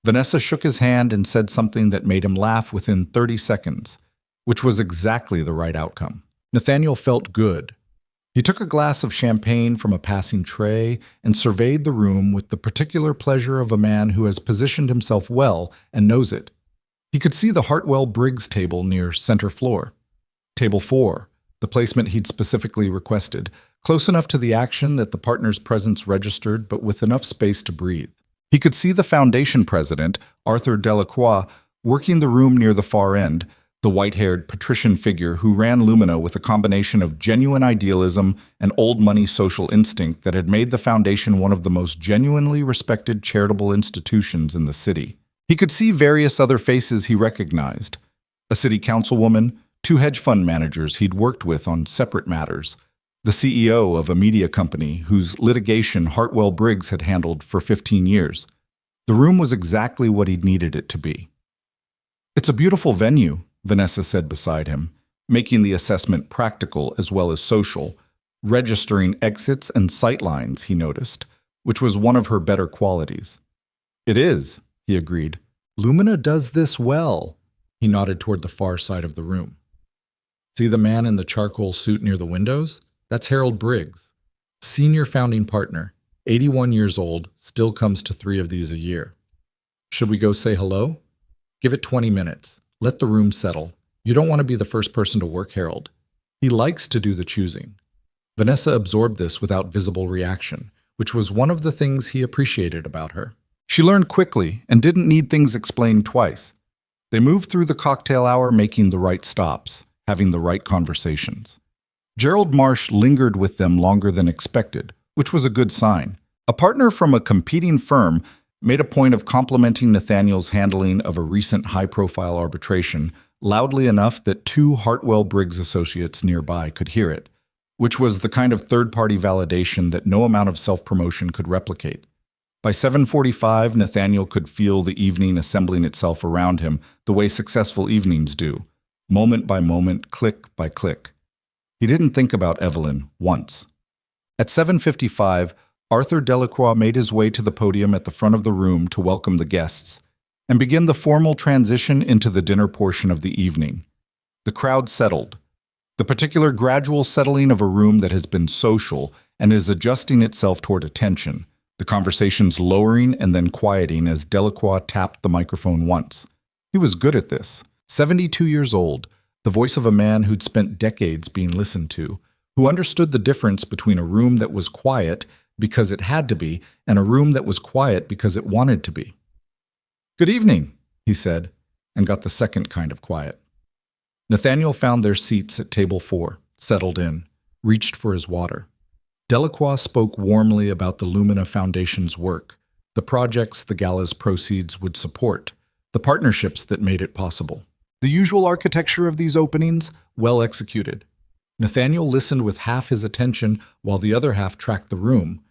Vanessa shook his hand and said something that made him laugh within 30 seconds, which was exactly the right outcome. Nathaniel felt good. He took a glass of champagne from a passing tray and surveyed the room with the particular pleasure of a man who has positioned himself well and knows it. He could see the Hartwell-Briggs table near center floor. Table 4, the placement he'd specifically requested, close enough to the action that the partner's presence registered, but with enough space to breathe. He could see the foundation president, Arthur Delacroix, working the room near the far end, the white-haired patrician figure who ran Lumina with a combination of genuine idealism and old-money social instinct that had made the foundation one of the most genuinely respected charitable institutions in the city. He could see various other faces he recognized: a city councilwoman, 2 hedge fund managers he'd worked with on separate matters, the CEO of a media company whose litigation Hartwell-Briggs had handled for 15 years. The room was exactly what he'd needed it to be. "It's a beautiful venue," Vanessa said beside him, making the assessment practical as well as social, registering exits and sightlines, he noticed, which was one of her better qualities. "It is," he agreed. "Lumina does this well." He nodded toward the far side of the room. "See the man in the charcoal suit near the windows? That's Harold Briggs, senior founding partner, 81 years old, still comes to 3 of these a year. Should we go say hello? Give it 20 minutes. Let the room settle. You don't want to be the first person to work Harold. He likes to do the choosing." Vanessa absorbed this without visible reaction, which was one of the things he appreciated about her. She learned quickly and didn't need things explained twice. They moved through the cocktail hour making the right stops, having the right conversations. Gerald Marsh lingered with them longer than expected, which was a good sign. A partner from a competing firm made a point of complimenting Nathaniel's handling of a recent high-profile arbitration loudly enough that 2 Hartwell-Briggs associates nearby could hear it, which was the kind of third-party validation that no amount of self-promotion could replicate. By 7:45, Nathaniel could feel the evening assembling itself around him the way successful evenings do, moment by moment, click by click. He didn't think about Evelyn once. At 7:55, Arthur Delacroix made his way to the podium at the front of the room to welcome the guests and begin the formal transition into the dinner portion of the evening. The crowd settled, the particular gradual settling of a room that has been social and is adjusting itself toward attention, the conversations lowering and then quieting as Delacroix tapped the microphone once. He was good at this. 72 years old, the voice of a man who'd spent decades being listened to, who understood the difference between a room that was quiet because it had to be, and a room that was quiet because it wanted to be. "Good evening," he said, and got the second kind of quiet. Nathaniel found their seats at table 4, settled in, reached for his water. Delacroix spoke warmly about the Lumina Foundation's work, the projects the Gala's proceeds would support, the partnerships that made it possible. The usual architecture of these openings, well executed. Nathaniel listened with half his attention while the other half tracked the room,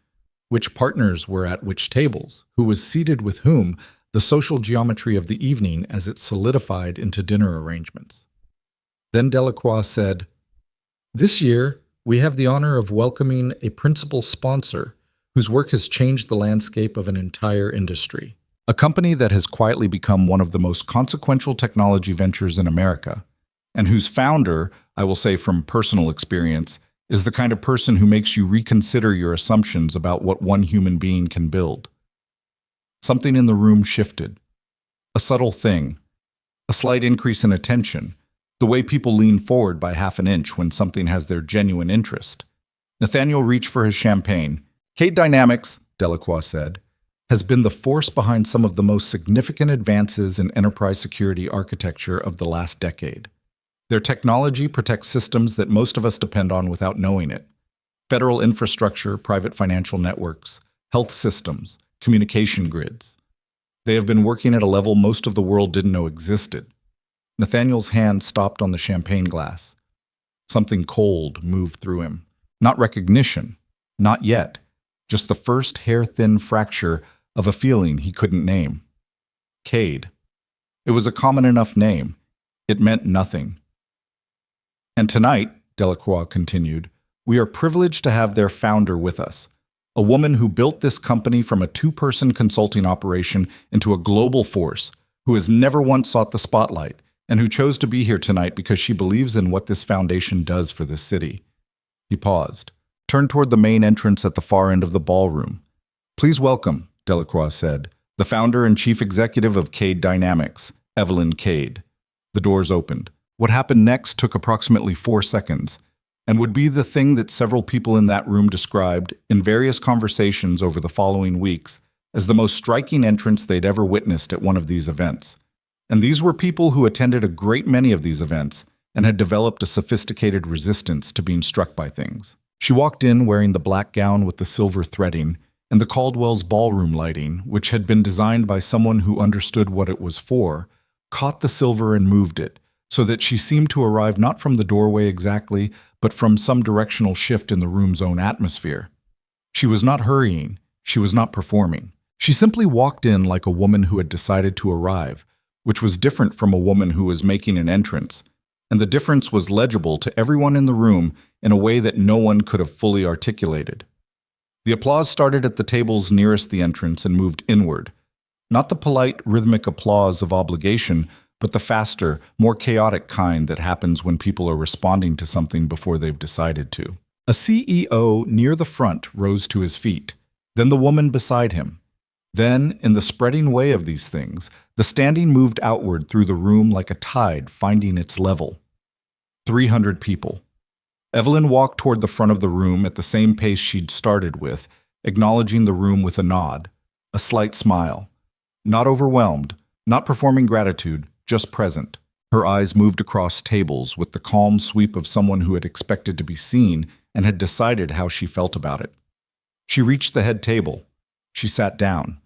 which partners were at which tables, who was seated with whom, the social geometry of the evening as it solidified into dinner arrangements. Then Delacroix said, "This year, we have the honor of welcoming a principal sponsor whose work has changed the landscape of an entire industry. A company that has quietly become one of the most consequential technology ventures in America, and whose founder, I will say from personal experience, is the kind of person who makes you reconsider your assumptions about what one human being can build." Something in the room shifted. A subtle thing. A slight increase in attention. The way people lean forward by half an inch when something has their genuine interest. Nathaniel reached for his champagne. "Cade Dynamics," Delacroix said, "has been the force behind some of the most significant advances in enterprise security architecture of the last decade. Their technology protects systems that most of us depend on without knowing it. Federal infrastructure, private financial networks, health systems, communication grids. They have been working at a level most of the world didn't know existed." Nathaniel's hand stopped on the champagne glass. Something cold moved through him. Not recognition. Not yet. Just the first hair-thin fracture of a feeling he couldn't name. Cade. It was a common enough name. It meant nothing. "And tonight," Delacroix continued, "we are privileged to have their founder with us, a woman who built this company from a 2-person consulting operation into a global force, who has never once sought the spotlight, and who chose to be here tonight because she believes in what this foundation does for this city. He paused, turned toward the main entrance at the far end of the ballroom. Please welcome, Delacroix said, the founder and chief executive of Cade Dynamics, Evelyn Cade. The doors opened. What happened next took approximately 4 seconds, and would be the thing that several people in that room described in various conversations over the following weeks as the most striking entrance they'd ever witnessed at one of these events. And these were people who attended a great many of these events and had developed a sophisticated resistance to being struck by things. She walked in wearing the black gown with the silver threading and the Caldwell's ballroom lighting, which had been designed by someone who understood what it was for, caught the silver and moved it, so that she seemed to arrive not from the doorway exactly, but from some directional shift in the room's own atmosphere. She was not hurrying, she was not performing. She simply walked in like a woman who had decided to arrive, which was different from a woman who was making an entrance, and the difference was legible to everyone in the room in a way that no one could have fully articulated. The applause started at the tables nearest the entrance and moved inward. Not the polite, rhythmic applause of obligation, but the faster, more chaotic kind that happens when people are responding to something before they've decided to. A CEO near the front rose to his feet, then the woman beside him. Then, in the spreading way of these things, the standing moved outward through the room like a tide finding its level. 300 people. Evelyn walked toward the front of the room at the same pace she'd started with, acknowledging the room with a nod, a slight smile. Not overwhelmed, not performing gratitude, just present. Her eyes moved across tables with the calm sweep of someone who had expected to be seen and had decided how she felt about it. She reached the head table. She sat down.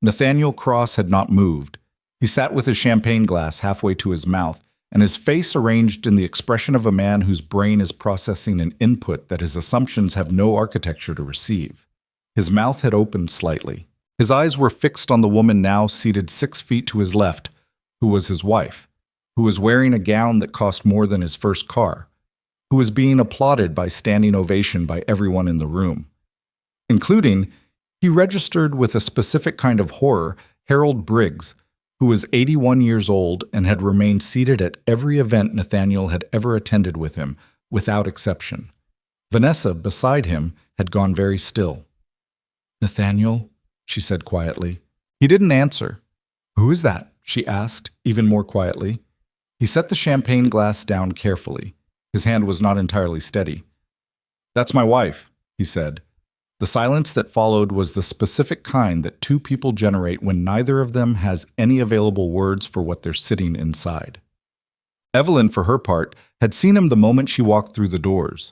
Nathaniel Cross had not moved. He sat with his champagne glass halfway to his mouth, and his face arranged in the expression of a man whose brain is processing an input that his assumptions have no architecture to receive. His mouth had opened slightly. His eyes were fixed on the woman now seated 6 feet to his left, who was his wife, who was wearing a gown that cost more than his first car, who was being applauded by standing ovation by everyone in the room, including, he registered with a specific kind of horror, Harold Briggs, who was 81 years old and had remained seated at every event Nathaniel had ever attended with him, without exception. Vanessa, beside him, had gone very still. "Nathaniel?" she said quietly. He didn't answer. "Who is that?" she asked, even more quietly. He set the champagne glass down carefully. His hand was not entirely steady. "That's my wife," he said. The silence that followed was the specific kind that two people generate when neither of them has any available words for what they're sitting inside. Evelyn, for her part, had seen him the moment she walked through the doors.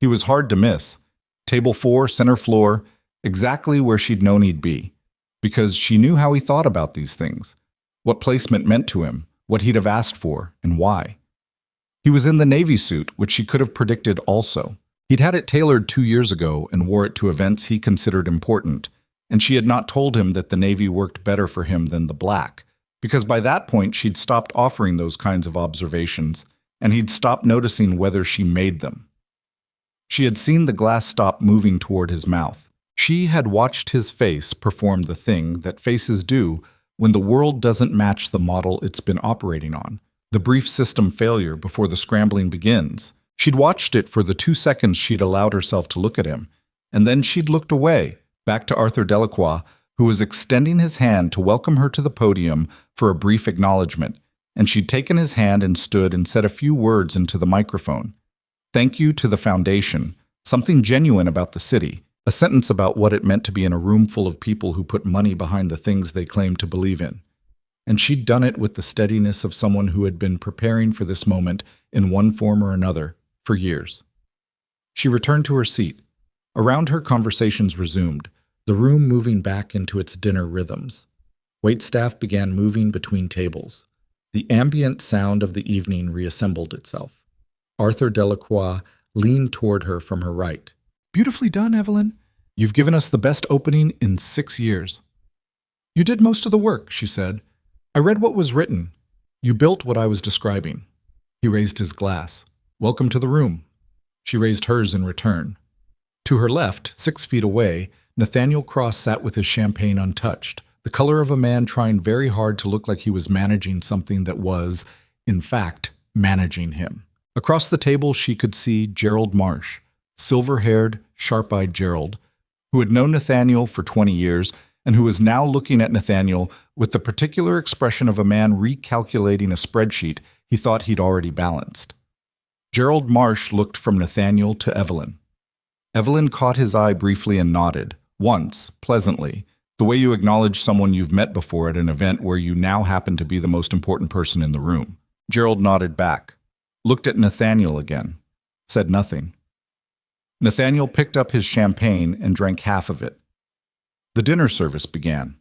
He was hard to miss. Table 4, center floor, exactly where she'd known he'd be, because she knew how he thought about these things, what placement meant to him, what he'd have asked for, and why. He was in the Navy suit, which she could have predicted also. He'd had it tailored 2 years ago and wore it to events he considered important, and she had not told him that the Navy worked better for him than the black, because by that point she'd stopped offering those kinds of observations, and he'd stopped noticing whether she made them. She had seen the glass stop moving toward his mouth. She had watched his face perform the thing that faces do when the world doesn't match the model it's been operating on, the brief system failure before the scrambling begins. She'd watched it for the 2 seconds she'd allowed herself to look at him, and then she'd looked away, back to Arthur Delacroix, who was extending his hand to welcome her to the podium for a brief acknowledgement, and she'd taken his hand and stood and said a few words into the microphone. Thank you to the foundation, something genuine about the city, a sentence about what it meant to be in a room full of people who put money behind the things they claimed to believe in. And she'd done it with the steadiness of someone who had been preparing for this moment in one form or another for years. She returned to her seat. Around her, conversations resumed, the room moving back into its dinner rhythms. Waitstaff began moving between tables. The ambient sound of the evening reassembled itself. Arthur Delacroix leaned toward her from her right. "Beautifully done, Evelyn. You've given us the best opening in 6 years." "You did most of the work," she said. "I read what was written. You built what I was describing." He raised his glass. "Welcome to the room." She raised hers in return. To her left, 6 feet away, Nathaniel Cross sat with his champagne untouched, the color of a man trying very hard to look like he was managing something that was, In fact, managing him. Across the table, she could see Gerald Marsh, silver-haired, sharp-eyed Gerald, who had known Nathaniel for 20 years and who was now looking at Nathaniel with the particular expression of a man recalculating a spreadsheet he thought he'd already balanced. Gerald Marsh looked from Nathaniel to Evelyn. Evelyn caught his eye briefly and nodded, once, pleasantly, the way you acknowledge someone you've met before at an event where you now happen to be the most important person in the room. Gerald nodded back, looked at Nathaniel again, said nothing. Nathaniel picked up his champagne and drank half of it. The dinner service began.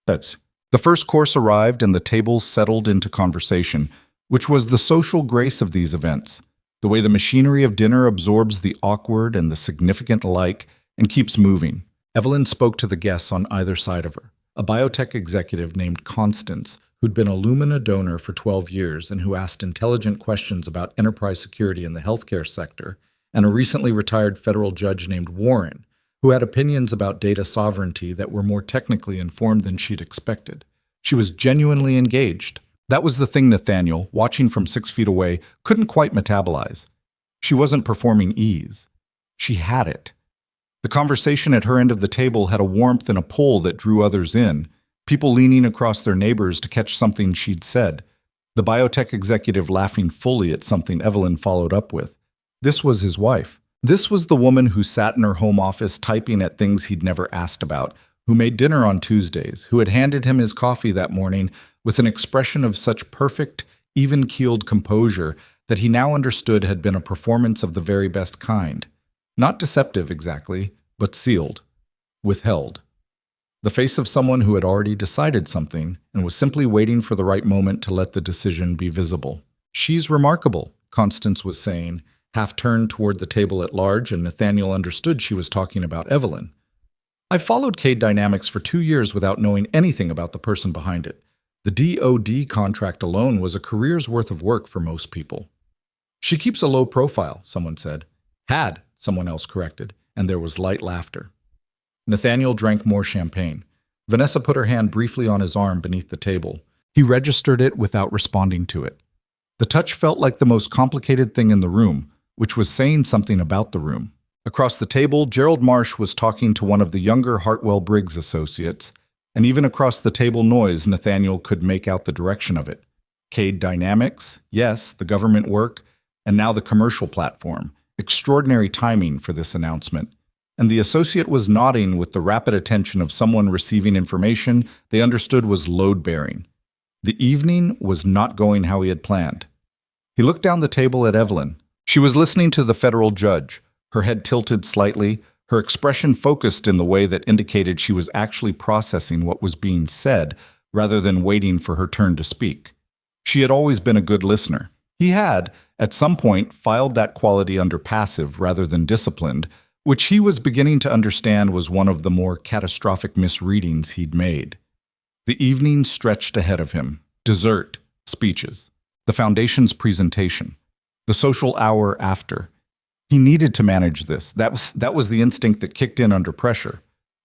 The first course arrived and the tables settled into conversation, which was the social grace of these events, the way the machinery of dinner absorbs the awkward and the significant alike and keeps moving. Evelyn spoke to the guests on either side of her, a biotech executive named Constance, who'd been a Lumina donor for 12 years and who asked intelligent questions about enterprise security in the healthcare sector, and a recently retired federal judge named Warren, who had opinions about data sovereignty that were more technically informed than she'd expected. She was genuinely engaged. That was the thing Nathaniel, watching from 6 feet away, couldn't quite metabolize. She wasn't performing ease. She had it. The conversation at her end of the table had a warmth and a pull that drew others in, people leaning across their neighbors to catch something she'd said, the biotech executive laughing fully at something Evelyn followed up with. This was his wife. This was the woman who sat in her home office typing at things he'd never asked about, who made dinner on Tuesdays, who had handed him his coffee that morning with an expression of such perfect, even-keeled composure that he now understood had been a performance of the very best kind. Not deceptive exactly, but sealed, withheld. The face of someone who had already decided something and was simply waiting for the right moment to let the decision be visible. "She's remarkable," Constance was saying, half turned toward the table at large, and Nathaniel understood she was talking about Evelyn. "I've followed Cade Dynamics for 2 years without knowing anything about the person behind it. The DoD contract alone was a career's worth of work for most people." "She keeps a low profile," someone said. "Had," someone else corrected, and there was light laughter. Nathaniel drank more champagne. Vanessa put her hand briefly on his arm beneath the table. He registered it without responding to it. The touch felt like the most complicated thing in the room, which was saying something about the room. Across the table, Gerald Marsh was talking to one of the younger Hartwell Briggs associates, and even across the table noise, Nathaniel could make out the direction of it. Cade Dynamics, yes, the government work, and now the commercial platform. Extraordinary timing for this announcement. And the associate was nodding with the rapid attention of someone receiving information they understood was load-bearing. The evening was not going how he had planned. He looked down the table at Evelyn. She was listening to the federal judge, her head tilted slightly, her expression focused in the way that indicated she was actually processing what was being said rather than waiting for her turn to speak. She had always been a good listener. He had, at some point, filed that quality under passive rather than disciplined, which he was beginning to understand was one of the more catastrophic misreadings he'd made. The evening stretched ahead of him. Dessert, speeches, the foundation's presentation, the social hour after. He needed to manage this. That was the instinct that kicked in under pressure.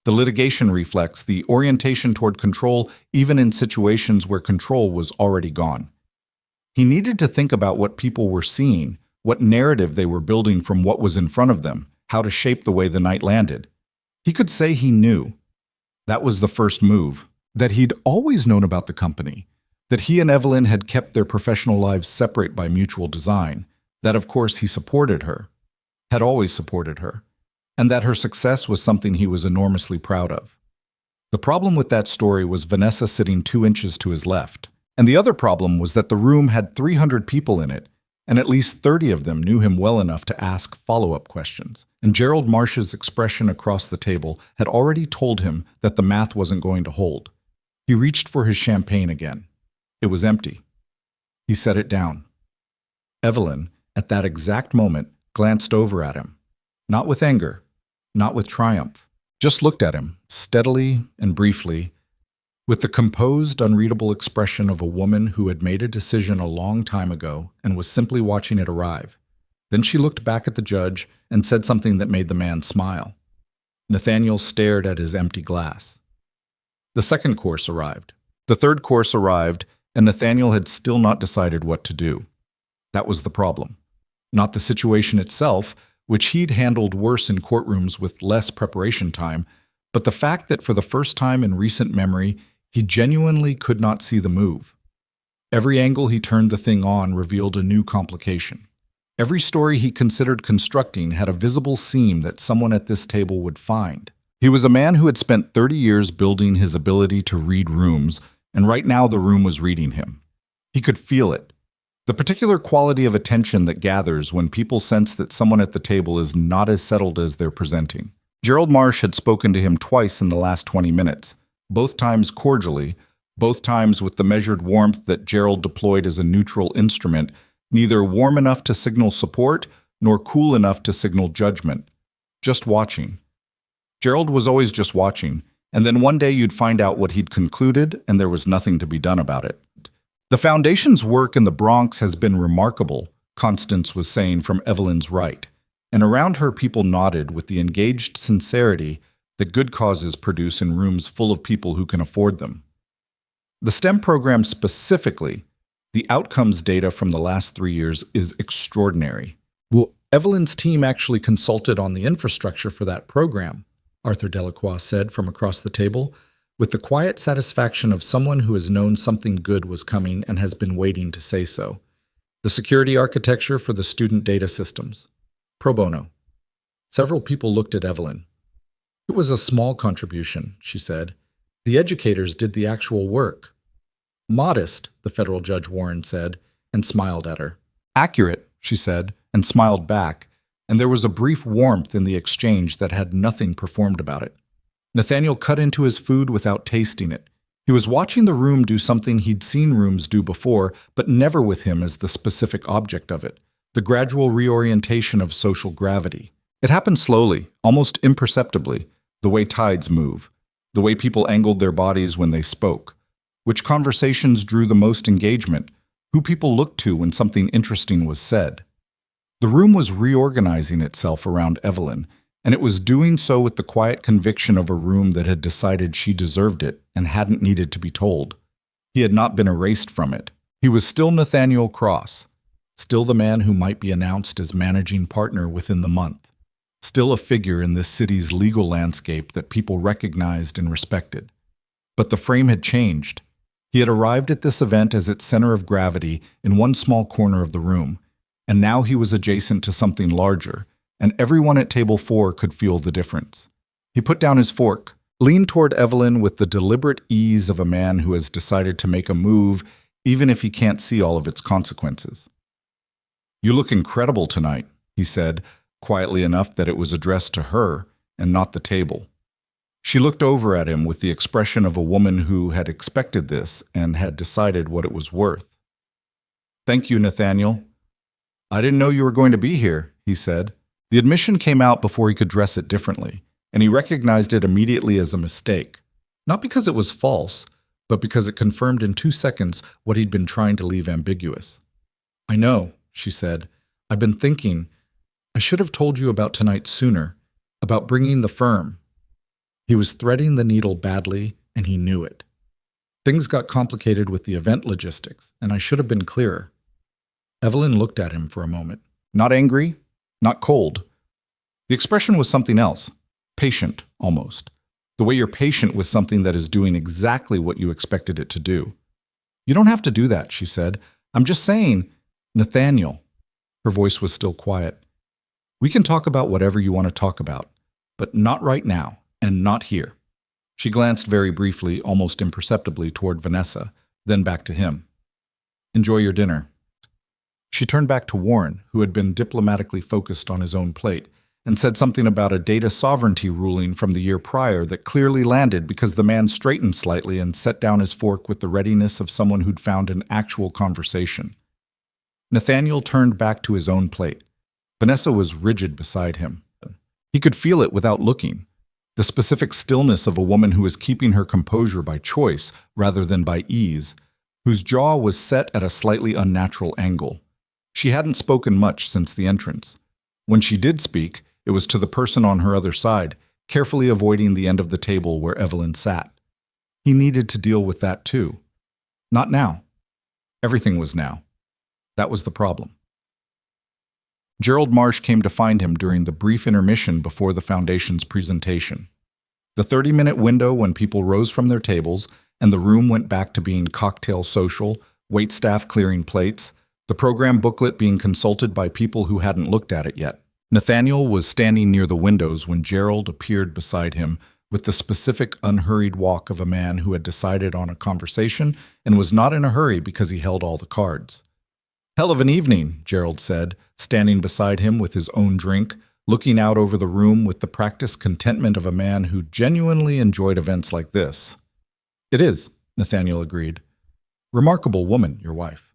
The litigation reflex, the orientation toward control, even in situations where control was already gone. He needed to think about what people were seeing, what narrative they were building from what was in front of them, how to shape the way the night landed. He could say he knew. That was the first move. That he'd always known about the company. That he and Evelyn had kept their professional lives separate by mutual design. That, of course, he supported her. Had always supported her. And that her success was something he was enormously proud of. The problem with that story was Vanessa sitting 2 inches to his left. And the other problem was that the room had 300 people in it, and at least 30 of them knew him well enough to ask follow-up questions. And Gerald Marsh's expression across the table had already told him that the math wasn't going to hold. He reached for his champagne again. It was empty. He set it down. Evelyn, at that exact moment, glanced over at him. Not with anger, not with triumph. Just looked at him, steadily and briefly, with the composed, unreadable expression of a woman who had made a decision a long time ago and was simply watching it arrive. Then she looked back at the judge and said something that made the man smile. Nathaniel stared at his empty glass. The second course arrived. The third course arrived, and Nathaniel had still not decided what to do. That was the problem. Not the situation itself, which he'd handled worse in courtrooms with less preparation time, but the fact that for the first time in recent memory, he genuinely could not see the move. Every angle he turned the thing on revealed a new complication. Every story he considered constructing had a visible seam that someone at this table would find. He was a man who had spent 30 years building his ability to read rooms, and right now the room was reading him. He could feel it. The particular quality of attention that gathers when people sense that someone at the table is not as settled as they're presenting. Gerald Marsh had spoken to him twice in the last 20 minutes, both times cordially, both times with the measured warmth that Gerald deployed as a neutral instrument, neither warm enough to signal support nor cool enough to signal judgment. Just watching. Gerald was always just watching, and then one day you'd find out what he'd concluded, and there was nothing to be done about it. The Foundation's work in the Bronx has been remarkable, Constance was saying from Evelyn's right, and around her people nodded with the engaged sincerity that good causes produce in rooms full of people who can afford them. The STEM program specifically, the outcomes data from the last 3 years is extraordinary. Well, Evelyn's team actually consulted on the infrastructure for that program, Arthur Delacroix said from across the table, with the quiet satisfaction of someone who has known something good was coming and has been waiting to say so. The security architecture for the student data systems. Pro bono. Several people looked at Evelyn. It was a small contribution, she said. The educators did the actual work. Modest, the federal judge Warren said, and smiled at her. Accurate, she said, and smiled back, and there was a brief warmth in the exchange that had nothing performed about it. Nathaniel cut into his food without tasting it. He was watching the room do something he'd seen rooms do before, but never with him as the specific object of it, the gradual reorientation of social gravity. It happened slowly, almost imperceptibly, the way tides move, the way people angled their bodies when they spoke, which conversations drew the most engagement, who people looked to when something interesting was said. The room was reorganizing itself around Evelyn, and it was doing so with the quiet conviction of a room that had decided she deserved it and hadn't needed to be told. He had not been erased from it. He was still Nathaniel Cross, still the man who might be announced as managing partner within the month, still a figure in this city's legal landscape that people recognized and respected. But the frame had changed. He had arrived at this event as its center of gravity in one small corner of the room, and now he was adjacent to something larger, and everyone at table 4 could feel the difference. He put down his fork, leaned toward Evelyn with the deliberate ease of a man who has decided to make a move even if he can't see all of its consequences. "You look incredible tonight," he said, quietly enough that it was addressed to her and not the table. She looked over at him with the expression of a woman who had expected this and had decided what it was worth. "Thank you, Nathaniel." "I didn't know you were going to be here," he said. The admission came out before he could dress it differently, and he recognized it immediately as a mistake. Not because it was false, but because it confirmed in 2 seconds what he'd been trying to leave ambiguous. "I know," she said. "I've been thinking. I should have told you about tonight sooner, about bringing the firm." He was threading the needle badly, and he knew it. Things got complicated with the event logistics, and I should have been clearer. Evelyn looked at him for a moment. Not angry, not cold. The expression was something else. Patient, almost. The way you're patient with something that is doing exactly what you expected it to do. "You don't have to do that," she said. "I'm just saying, Nathaniel." Her voice was still quiet. "We can talk about whatever you want to talk about, but not right now, and not here." She glanced very briefly, almost imperceptibly, toward Vanessa, then back to him. "Enjoy your dinner." She turned back to Warren, who had been diplomatically focused on his own plate, and said something about a data sovereignty ruling from the year prior that clearly landed because the man straightened slightly and set down his fork with the readiness of someone who'd found an actual conversation. Nathaniel turned back to his own plate. Vanessa was rigid beside him. He could feel it without looking. The specific stillness of a woman who is keeping her composure by choice rather than by ease, whose jaw was set at a slightly unnatural angle. She hadn't spoken much since the entrance. When she did speak, it was to the person on her other side, carefully avoiding the end of the table where Evelyn sat. He needed to deal with that too. Not now. Everything was now. That was the problem. Gerald Marsh came to find him during the brief intermission before the Foundation's presentation. The 30-minute window when people rose from their tables and the room went back to being cocktail social, waitstaff clearing plates, the program booklet being consulted by people who hadn't looked at it yet. Nathaniel was standing near the windows when Gerald appeared beside him with the specific, unhurried walk of a man who had decided on a conversation and was not in a hurry because he held all the cards. "Hell of an evening," Gerald said, standing beside him with his own drink, looking out over the room with the practiced contentment of a man who genuinely enjoyed events like this. "It is," Nathaniel agreed. "Remarkable woman, your wife."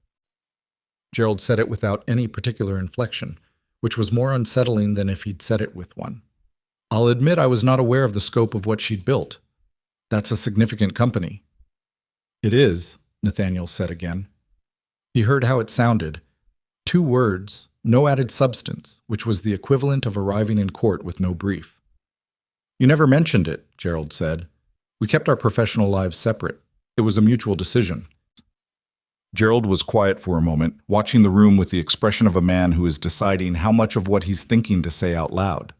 Gerald said it without any particular inflection, which was more unsettling than if he'd said it with one. "I'll admit I was not aware of the scope of what she'd built. That's a significant company." "It is," Nathaniel said again. He heard how it sounded. 2 words, no added substance, which was the equivalent of arriving in court with no brief. "You never mentioned it," Gerald said. "We kept our professional lives separate. It was a mutual decision." Gerald was quiet for a moment, watching the room with the expression of a man who is deciding how much of what he's thinking to say out loud.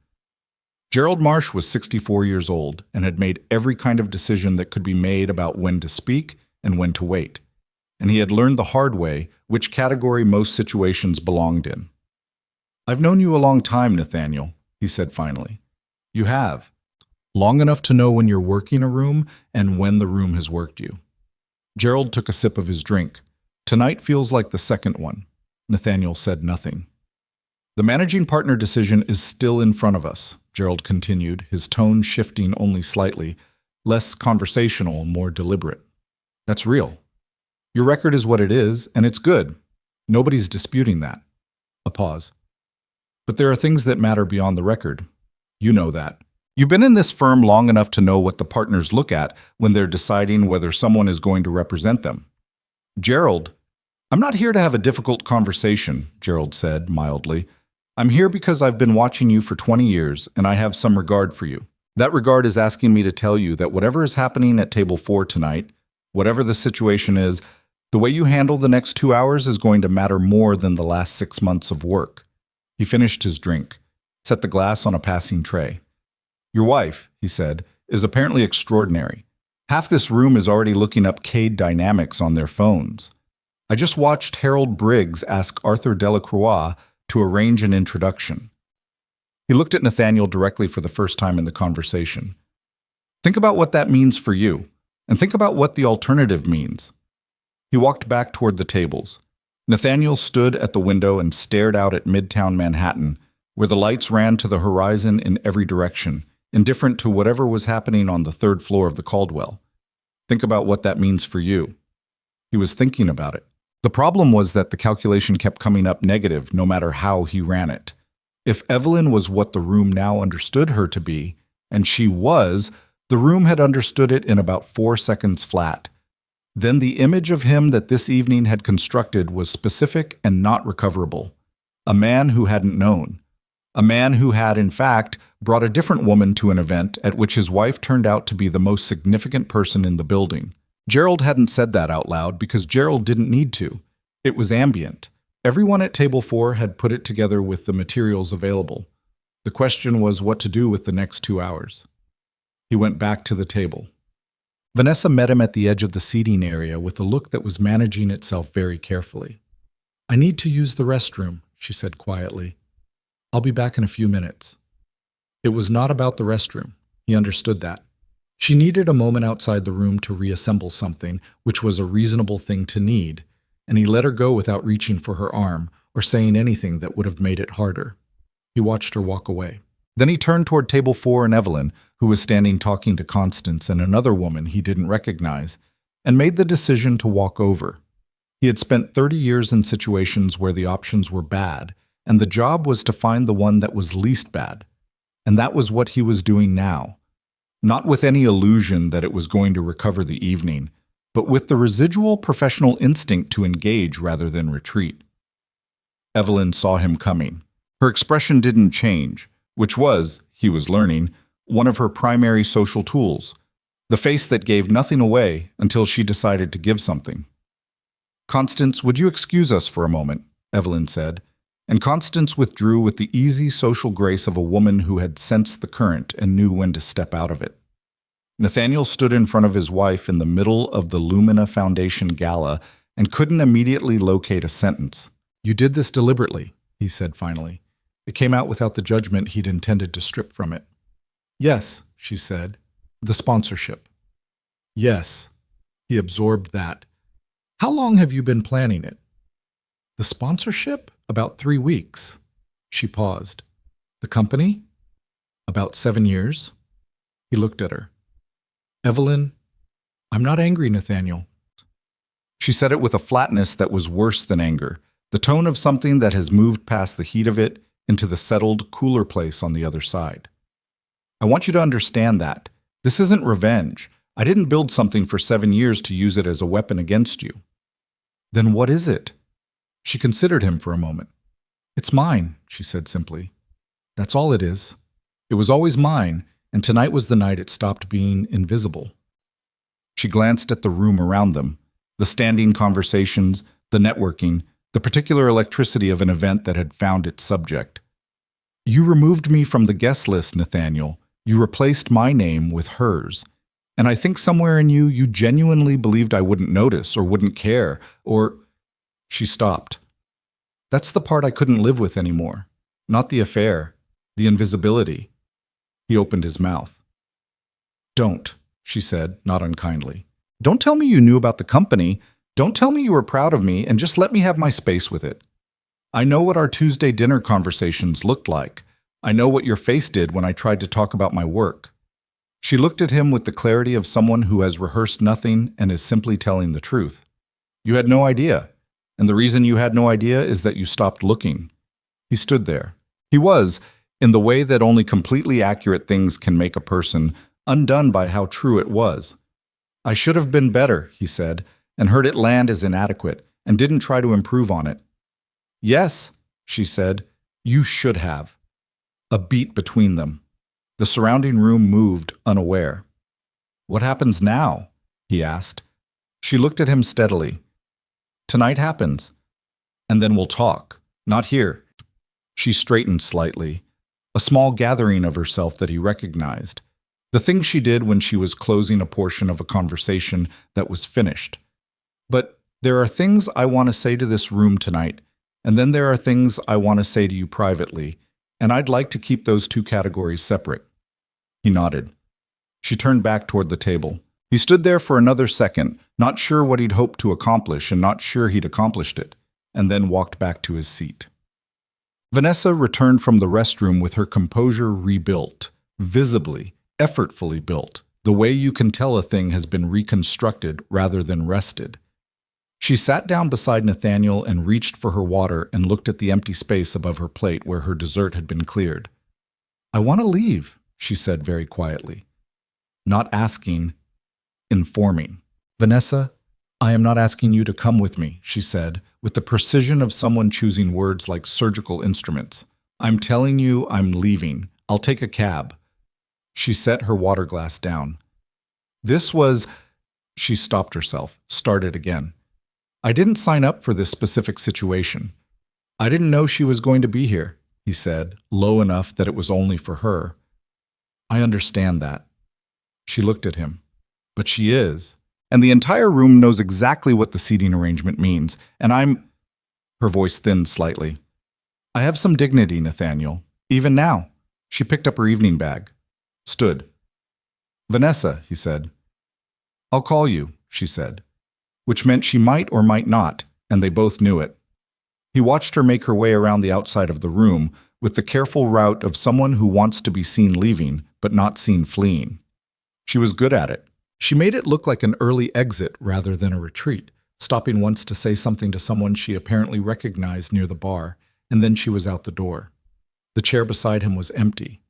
Gerald Marsh was 64 years old and had made every kind of decision that could be made about when to speak and when to wait. And he had learned the hard way which category most situations belonged in. "I've known you a long time, Nathaniel," he said finally. "You have. Long enough to know when you're working a room and when the room has worked you." Gerald took a sip of his drink. "Tonight feels like the second one." Nathaniel said nothing. "The managing partner decision is still in front of us," Gerald continued, his tone shifting only slightly, less conversational, more deliberate. "That's real. Your record is what it is, and it's good. Nobody's disputing that." A pause. "But there are things that matter beyond the record. You know that. You've been in this firm long enough to know what the partners look at when they're deciding whether someone is going to represent them." "Gerald, I'm not here to have a difficult conversation," Gerald said mildly. "I'm here because I've been watching you for 20 years, and I have some regard for you. That regard is asking me to tell you that whatever is happening at table 4 tonight, whatever the situation is, the way you handle the next 2 hours is going to matter more than the last 6 months of work." He finished his drink, set the glass on a passing tray. "Your wife," he said, "is apparently extraordinary. Half this room is already looking up Cade dynamics on their phones. I just watched Harold Briggs ask Arthur Delacroix to arrange an introduction." He looked at Nathaniel directly for the first time in the conversation. "Think about what that means for you, and think about what the alternative means." He walked back toward the tables. Nathaniel stood at the window and stared out at Midtown Manhattan, where the lights ran to the horizon in every direction, indifferent to whatever was happening on the 3rd floor of the Caldwell. "Think about what that means for you." He was thinking about it. The problem was that the calculation kept coming up negative no matter how he ran it. If Evelyn was what the room now understood her to be, and she was, the room had understood it in about 4 seconds flat. Then the image of him that this evening had constructed was specific and not recoverable. A man who hadn't known. A man who had, in fact, brought a different woman to an event at which his wife turned out to be the most significant person in the building. Gerald hadn't said that out loud because Gerald didn't need to. It was ambient. Everyone at table 4 had put it together with the materials available. The question was what to do with the next 2 hours. He went back to the table. Vanessa met him at the edge of the seating area with a look that was managing itself very carefully. "I need to use the restroom," she said quietly. "I'll be back in a few minutes." It was not about the restroom. He understood that. She needed a moment outside the room to reassemble something, which was a reasonable thing to need, and he let her go without reaching for her arm or saying anything that would have made it harder. He watched her walk away. Then he turned toward table 4 and Evelyn, who was standing talking to Constance and another woman he didn't recognize, and made the decision to walk over. He had spent 30 years in situations where the options were bad, and the job was to find the one that was least bad. And that was what he was doing now. Not with any illusion that it was going to recover the evening, but with the residual professional instinct to engage rather than retreat. Evelyn saw him coming. Her expression didn't change, which was, he was learning, one of her primary social tools, the face that gave nothing away until she decided to give something. "Constance, would you excuse us for a moment?" Evelyn said, and Constance withdrew with the easy social grace of a woman who had sensed the current and knew when to step out of it. Nathaniel stood in front of his wife in the middle of the Lumina Foundation Gala and couldn't immediately locate a sentence. "You did this deliberately," he said finally. It came out without the judgment he'd intended to strip from it. "Yes," she said. "The sponsorship." "Yes." He absorbed that. "How long have you been planning it?" "The sponsorship? About 3 weeks." She paused. "The company?" "About 7 years." He looked at her. "Evelyn, I'm not angry, Nathaniel." She said it with a flatness that was worse than anger, the tone of something that has moved past the heat of it into the settled, cooler place on the other side. "I want you to understand that. This isn't revenge. I didn't build something for 7 years to use it as a weapon against you." "Then what is it?" She considered him for a moment. "It's mine," she said simply. "That's all it is. It was always mine, and tonight was the night it stopped being invisible." She glanced at the room around them, the standing conversations, the networking, the particular electricity of an event that had found its subject. "You removed me from the guest list, Nathaniel. You replaced my name with hers. And I think somewhere in you, you genuinely believed I wouldn't notice or wouldn't care, or—" She stopped. "That's the part I couldn't live with anymore. Not the affair, the invisibility." He opened his mouth. "Don't," she said, not unkindly. "Don't tell me you knew about the company. Don't tell me you were proud of me, and just let me have my space with it. I know what our Tuesday dinner conversations looked like. I know what your face did when I tried to talk about my work." She looked at him with the clarity of someone who has rehearsed nothing and is simply telling the truth. "You had no idea, and the reason you had no idea is that you stopped looking." He stood there. He was, in the way that only completely accurate things can make a person, undone by how true it was. "I should have been better," he said, and heard it land as inadequate, and didn't try to improve on it. "Yes," she said, "you should have." A beat between them. The surrounding room moved, unaware. "What happens now?" he asked. She looked at him steadily. "Tonight happens. And then we'll talk. Not here." She straightened slightly, a small gathering of herself that he recognized. The thing she did when she was closing a portion of a conversation that was finished. "But there are things I want to say to this room tonight, and then there are things I want to say to you privately, and I'd like to keep those two categories separate." He nodded. She turned back toward the table. He stood there for another second, not sure what he'd hoped to accomplish and not sure he'd accomplished it, and then walked back to his seat. Vanessa returned from the restroom with her composure rebuilt, visibly, effortfully built, the way you can tell a thing has been reconstructed rather than rested. She sat down beside Nathaniel and reached for her water and looked at the empty space above her plate where her dessert had been cleared. "I want to leave," she said very quietly. Not asking, informing. "Vanessa, I am not asking you to come with me," she said, with the precision of someone choosing words like surgical instruments. "I'm telling you I'm leaving. I'll take a cab." She set her water glass down. This was... She stopped herself, started again. "I didn't sign up for this specific situation. I didn't know she was going to be here," he said, low enough that it was only for her. "I understand that." She looked at him. "But she is. And the entire room knows exactly what the seating arrangement means, and I'm—" Her voice thinned slightly. "I have some dignity, Nathaniel. Even now." She picked up her evening bag. Stood. "Vanessa," he said. "I'll call you," she said, which meant she might or might not, and they both knew it. He watched her make her way around the outside of the room with the careful route of someone who wants to be seen leaving, but not seen fleeing. She was good at it. She made it look like an early exit rather than a retreat, stopping once to say something to someone she apparently recognized near the bar, and then she was out the door. The chair beside him was empty.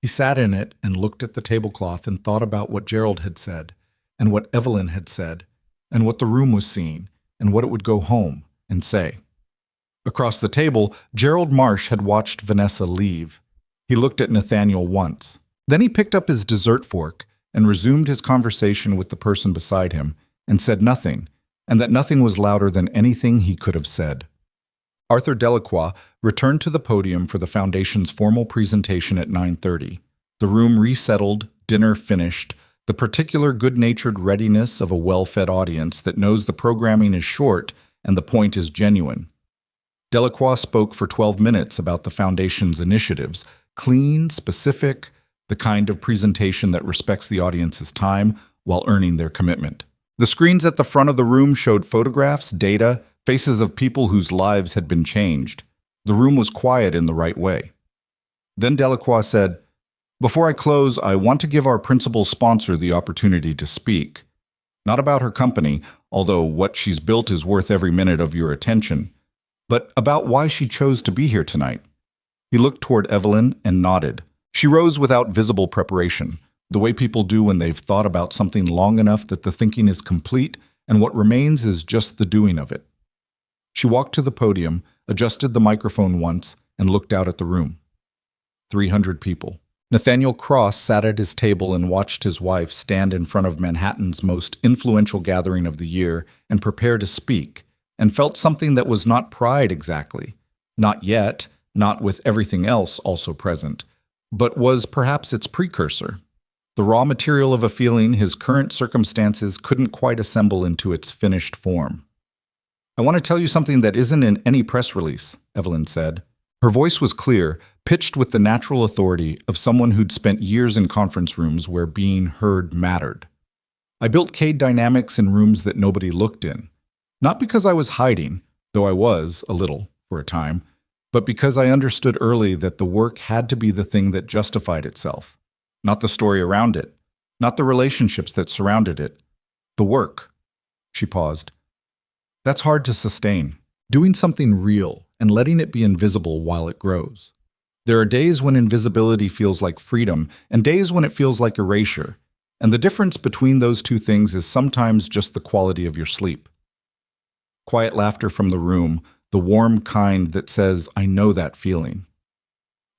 He sat in it and looked at the tablecloth and thought about what Gerald had said, and what Evelyn had said, and what the room was seeing, and what it would go home and say. Across the table, Gerald Marsh had watched Vanessa leave. He looked at Nathaniel once. Then he picked up his dessert fork and resumed his conversation with the person beside him, and said nothing, and that nothing was louder than anything he could have said. Arthur Delacroix returned to the podium for the Foundation's formal presentation at 9:30. The room resettled, dinner finished, the particular good-natured readiness of a well-fed audience that knows the programming is short and the point is genuine. Delacroix spoke for 12 minutes about the Foundation's initiatives, clean, specific, the kind of presentation that respects the audience's time while earning their commitment. The screens at the front of the room showed photographs, data, faces of people whose lives had been changed. The room was quiet in the right way. Then Delacroix said, "Before I close, I want to give our principal sponsor the opportunity to speak. Not about her company, although what she's built is worth every minute of your attention, but about why she chose to be here tonight." He looked toward Evelyn and nodded. She rose without visible preparation, the way people do when they've thought about something long enough that the thinking is complete and what remains is just the doing of it. She walked to the podium, adjusted the microphone once, and looked out at the room. 300 people. Nathaniel Cross sat at his table and watched his wife stand in front of Manhattan's most influential gathering of the year and prepare to speak, and felt something that was not pride exactly. Not yet, not with everything else also present, but was perhaps its precursor. The raw material of a feeling his current circumstances couldn't quite assemble into its finished form. "I want to tell you something that isn't in any press release," Evelyn said. Her voice was clear, pitched with the natural authority of someone who'd spent years in conference rooms where being heard mattered. "I built Cade Dynamics in rooms that nobody looked in. Not because I was hiding, though I was, a little, for a time, but because I understood early that the work had to be the thing that justified itself. Not the story around it, not the relationships that surrounded it. The work." She paused. "That's hard to sustain. Doing something real and letting it be invisible while it grows. There are days when invisibility feels like freedom and days when it feels like erasure, and the difference between those two things is sometimes just the quality of your sleep." Quiet laughter from the room, the warm kind that says, "I know that feeling."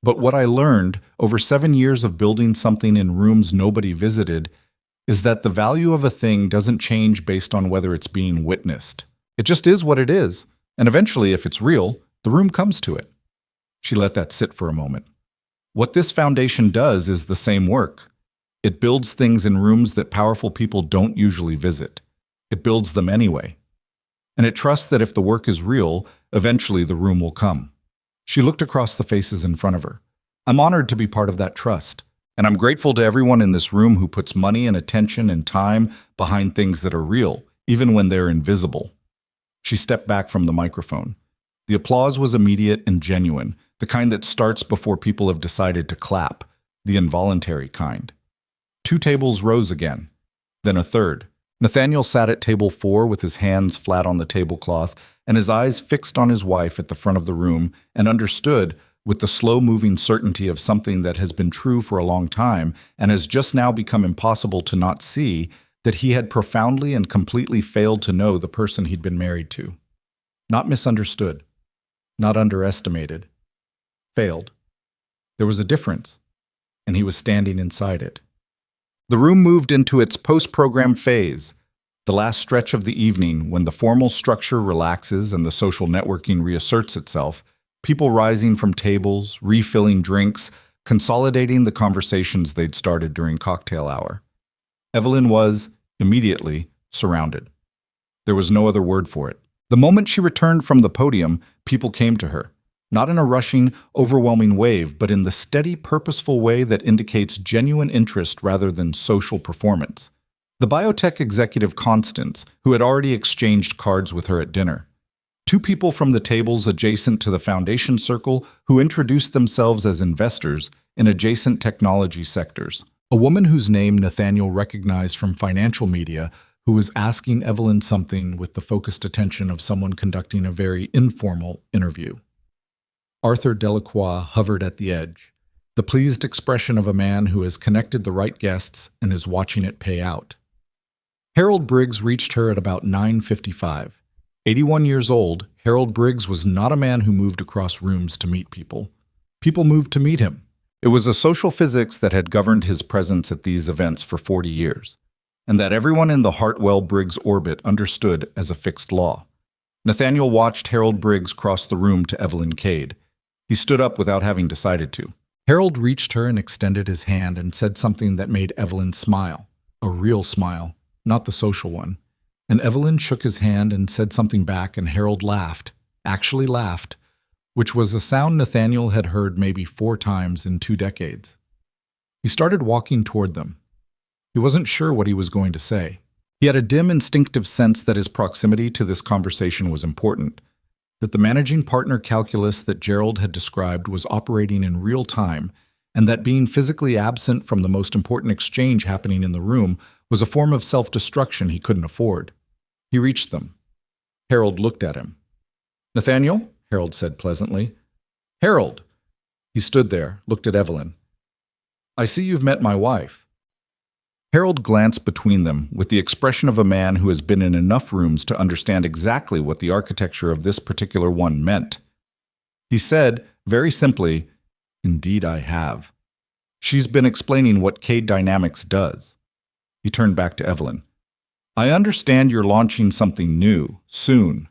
But what I learned over 7 years of building something in rooms nobody visited is that the value of a thing doesn't change based on whether it's being witnessed. It just is what it is, and eventually, if it's real, the room comes to it. She let that sit for a moment. What this foundation does is the same work. It builds things in rooms that powerful people don't usually visit. It builds them anyway. And it trusts that if the work is real, eventually the room will come. She looked across the faces in front of her. "I'm honored to be part of that trust, and I'm grateful to everyone in this room who puts money and attention and time behind things that are real, even when they're invisible." She stepped back from the microphone. The applause was immediate and genuine, the kind that starts before people have decided to clap, the involuntary kind. 2 tables rose again, then a third. Nathaniel sat at table 4 with his hands flat on the tablecloth and his eyes fixed on his wife at the front of the room, and understood, with the slow-moving certainty of something that has been true for a long time and has just now become impossible to not see, that he had profoundly and completely failed to know the person he'd been married to. Not misunderstood, not underestimated. Failed. There was a difference, and he was standing inside it. The room moved into its post-program phase, the last stretch of the evening when the formal structure relaxes and the social networking reasserts itself, people rising from tables, refilling drinks, consolidating the conversations they'd started during cocktail hour. Evelyn was, immediately, surrounded. There was no other word for it. The moment she returned from the podium, people came to her. Not in a rushing, overwhelming wave, but in the steady, purposeful way that indicates genuine interest rather than social performance. The biotech executive Constance, who had already exchanged cards with her at dinner. 2 people from the tables adjacent to the foundation circle who introduced themselves as investors in adjacent technology sectors. A woman whose name Nathaniel recognized from financial media, who was asking Evelyn something with the focused attention of someone conducting a very informal interview. Arthur Delacroix hovered at the edge, the pleased expression of a man who has connected the right guests and is watching it pay out. Harold Briggs reached her at about 9:55. 81 years old, Harold Briggs was not a man who moved across rooms to meet people. People moved to meet him. It was a social physics that had governed his presence at these events for 40 years. and that everyone in the Hartwell-Briggs orbit understood as a fixed law. Nathaniel watched Harold Briggs cross the room to Evelyn Cade. He stood up without having decided to. Harold reached her and extended his hand and said something that made Evelyn smile. A real smile, not the social one. And Evelyn shook his hand and said something back, and Harold laughed, actually laughed, which was a sound Nathaniel had heard maybe 4 times in 2 decades. He started walking toward them. He wasn't sure what he was going to say. He had a dim instinctive sense that his proximity to this conversation was important, that the managing partner calculus that Gerald had described was operating in real time, and that being physically absent from the most important exchange happening in the room was a form of self-destruction he couldn't afford. He reached them. Harold looked at him. "Nathaniel?" Harold said pleasantly. "Harold!" He stood there, looked at Evelyn. "I see you've met my wife." Harold glanced between them with the expression of a man who has been in enough rooms to understand exactly what the architecture of this particular one meant. He said, very simply, "Indeed I have. She's been explaining what Cade Dynamics does." He turned back to Evelyn. "I understand you're launching something new, soon."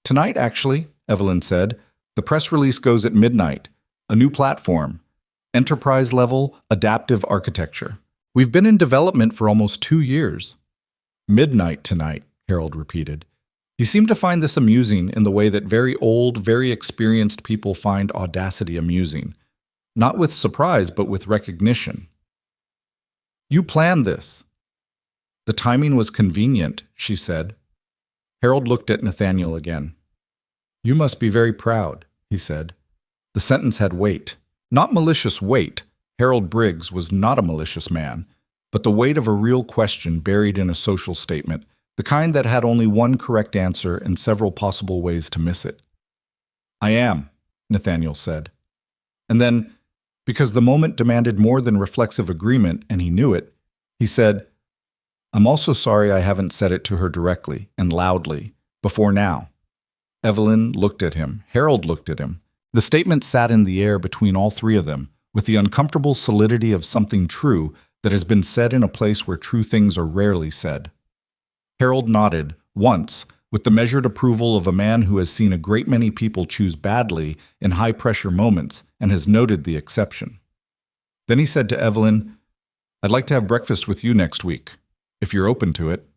"Tonight, actually," Evelyn said. "The press release goes at midnight. A new platform. Enterprise-level, adaptive architecture. We've been in development for almost 2 years." "Midnight tonight," Harold repeated. He seemed to find this amusing in the way that very old, very experienced people find audacity amusing. Not with surprise, but with recognition. "You planned this." "The timing was convenient," she said. Harold looked at Nathaniel again. "You must be very proud," he said. The sentence had weight. Not malicious weight. Harold Briggs was not a malicious man, but the weight of a real question buried in a social statement, the kind that had only one correct answer and several possible ways to miss it. "I am," Nathaniel said. And then, because the moment demanded more than reflexive agreement, and he knew it, he said, "I'm also sorry I haven't said it to her directly and loudly, before now." Evelyn looked at him. Harold looked at him. The statement sat in the air between all 3 of them, with the uncomfortable solidity of something true that has been said in a place where true things are rarely said. Harold nodded, once, with the measured approval of a man who has seen a great many people choose badly in high-pressure moments and has noted the exception. Then he said to Evelyn, "I'd like to have breakfast with you next week, if you're open to it."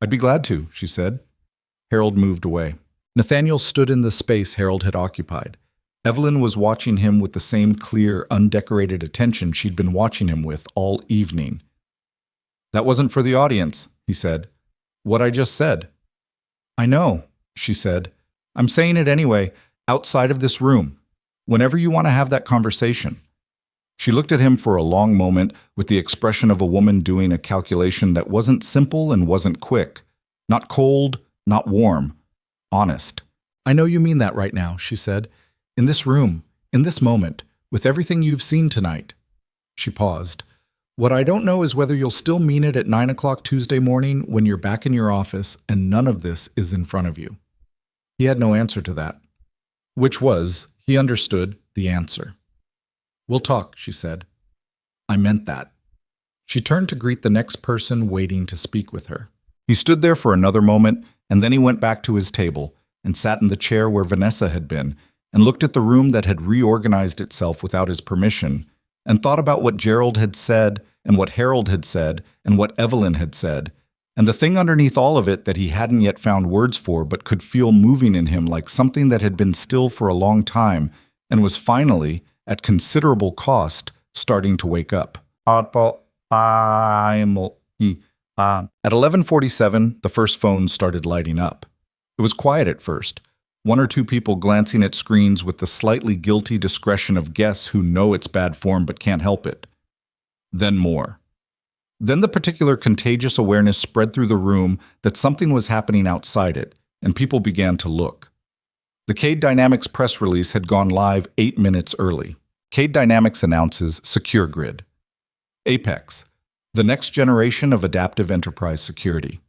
"I'd be glad to," she said. Harold moved away. Nathaniel stood in the space Harold had occupied. Evelyn was watching him with the same clear, undecorated attention she'd been watching him with all evening. "That wasn't for the audience," he said. "What I just said." "I know," she said. "I'm saying it anyway, outside of this room, whenever you want to have that conversation." She looked at him for a long moment with the expression of a woman doing a calculation that wasn't simple and wasn't quick, not cold, not warm, honest. "I know you mean that right now," she said. "In this room, in this moment, with everything you've seen tonight." She paused. "What I don't know is whether you'll still mean it at 9 o'clock Tuesday morning when you're back in your office and none of this is in front of you." He had no answer to that. Which was, he understood, the answer. "We'll talk," she said. "I meant that." She turned to greet the next person waiting to speak with her. He stood there for another moment, and then he went back to his table and sat in the chair where Vanessa had been, and looked at the room that had reorganized itself without his permission, and thought about what Gerald had said, and what Harold had said, and what Evelyn had said, and the thing underneath all of it that he hadn't yet found words for but could feel moving in him like something that had been still for a long time and was finally, at considerable cost, starting to wake up. At 11:47, the first phone started lighting up. It was quiet at first. 1 or 2 people glancing at screens with the slightly guilty discretion of guests who know it's bad form but can't help it. Then more. Then the particular contagious awareness spread through the room that something was happening outside it, and people began to look. The Cade Dynamics press release had gone live 8 minutes early. Cade Dynamics announces Secure Grid. Apex, the next generation of adaptive enterprise security.